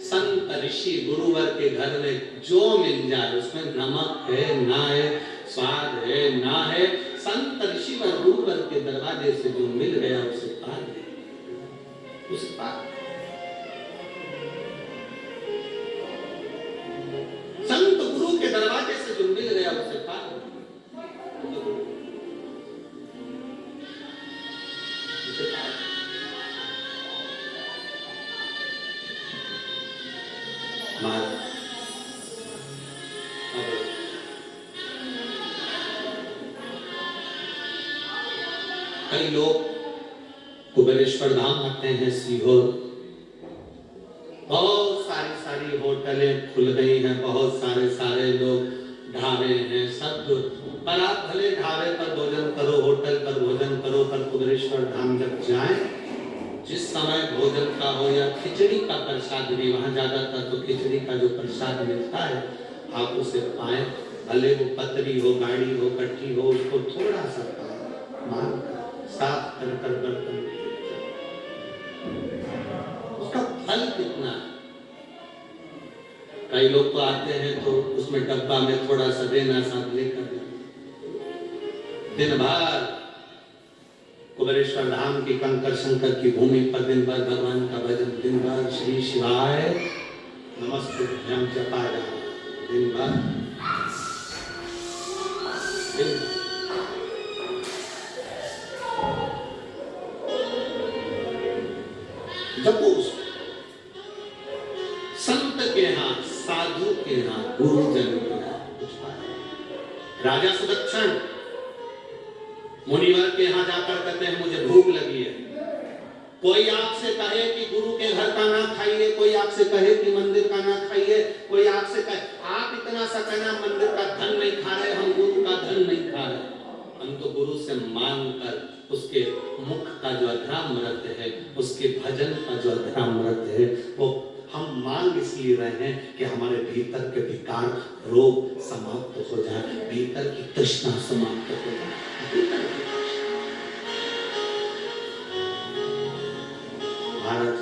संत ऋषि गुरुवर के घर में जो मिल जाए, उसमें नमक है ना है, स्वाद है ना है, संत ऋषि व गुरुवर के दरवाजे से जो मिल गया उसे पा लिया, उसे पा। संत गुरु के दरवाजे से जो मिल गया उसे पार। कई लोग कुबेरेश्वर धाम आते हैं सीहोर, बहुत सारी होटलें खुल गई हैं, बहुत सारे लोग ढाबे हैं, सब पर आप भले ढाबे पर भोजन करो, होटल पर भोजन करो, पर कुबेरेश्वर धाम जब जाएं, जिस समय भोजन का हो या खिचड़ी का प्रसाद भी, वहां ज्यादातर तो खिचड़ी का जो प्रसाद मिलता है आप उसे पाएं, भले वो पतली हो, गाढ़ी हो, कट्ठी हो, उसको थोड़ा सा मान साफ कर बर्तन, उसका फल कितना है। कई लोग तो आते हैं तो उसमें डब्बा में थोड़ा सा देना साथ लेकर दिन भर कुबेरेश्वर धाम की कंकर शंकर की भूमि पर दिन भर भगवान का भजन, दिन भर श्री शिवाय नमस्ते हम जपा जा, दिन भर जपो। संत के यहाँ, साधु के यहाँ, गुरुजन के यहाँ राजा सुदक्षण मुनिवर के यहाँ जाकर कहते हैं मुझे भूख लगी है। कोई आपसे कहे कि गुरु के घर का ना खाइए, कोई आपसे कहे कि मंदिर का ना खाइए, कोई आपसे कहे, आप इतना सा कहना मंदिर का धन नहीं खा रहे, हम गुरु का धन नहीं खा रहे, हम तो गुरु से मांग कर उसके मुख का जो अधरामृत है, उसके भजन का जो अधरामृत है, वो हम मांग इसलिए रहे हैं कि हमारे भीतर के विकार रोग समाप्त हो जाए, भीतर की तृष्णा समाप्त हो जाए। भारत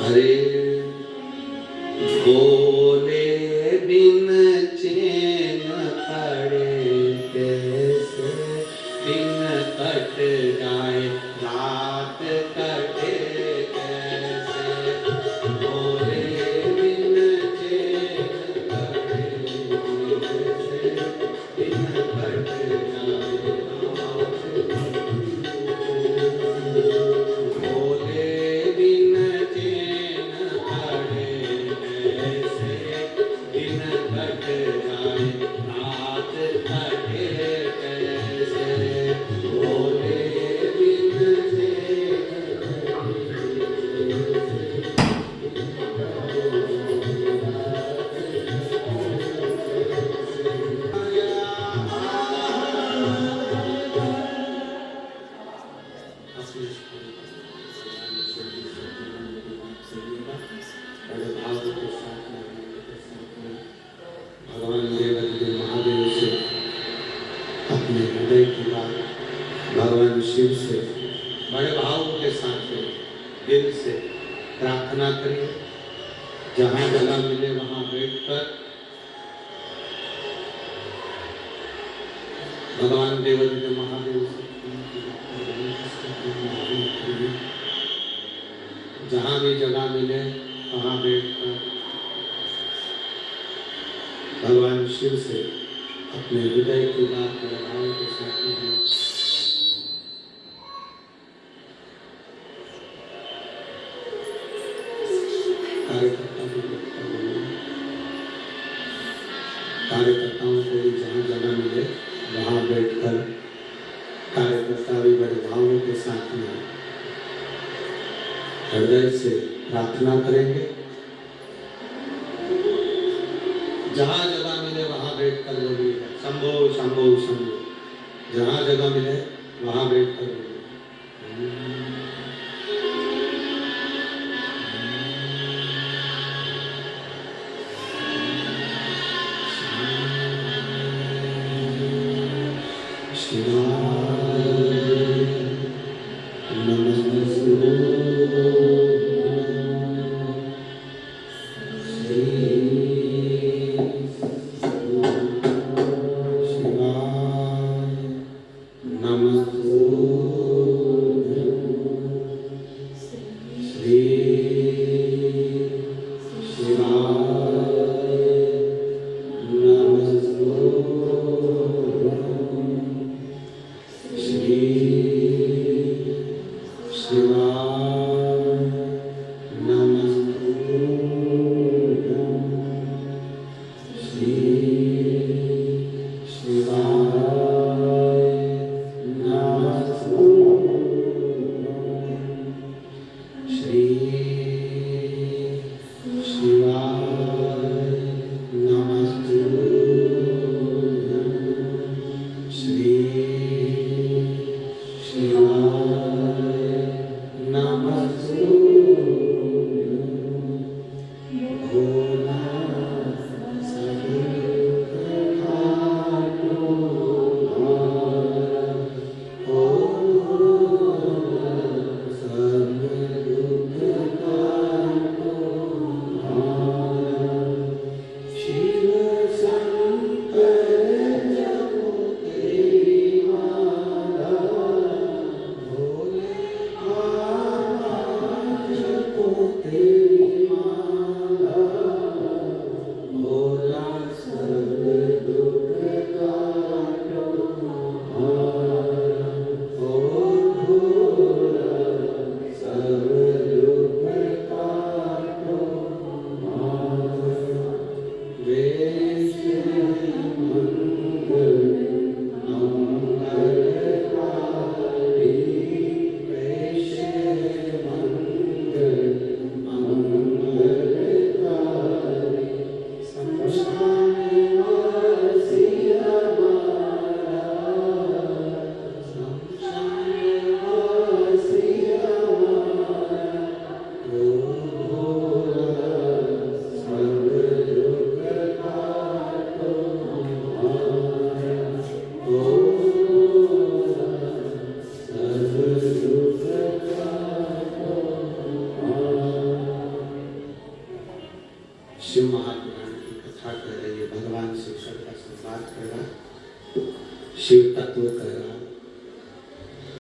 हरे भोले बिन चैन पड़े कैसे, दिन कट जाए रात कटे कैसे, भोले बिन चैन पड़े कैसे, दिन कट जाए भोले बिन चैन पड़े कैसे, दिन कट जाए रात कटे कैसे, भोले बिन भगवान देवादिदेव महादेव से अपने हृदय की बात भगवान शिव से बड़े भाव के साथ दिल से प्रार्थना करिए। जहाँ जगह मिले वहाँ बैठकर भगवान देवादिदेव महादेव से जहाँ भी जगह मिले वहाँ बैठकर भगवान शिव से अपने हृदय की बात भाव के साथ कार्यकर्ताओं को भी जहाँ जगह मिले वहाँ बैठकर कार्यकर्ता भी बड़े भावों के साथ में हृदय से प्रार्थना करेंगे। जहाँ जगह मिले वहाँ बैठकर बोलिए शंभो शंभो शंभो, जहाँ जगह मिले वहाँ बैठकर बोलिए। नमः शिव महापुराण की कथा कर रही है, भगवान शिव का संवाद कर रहा, शिव तत्व कर रहा।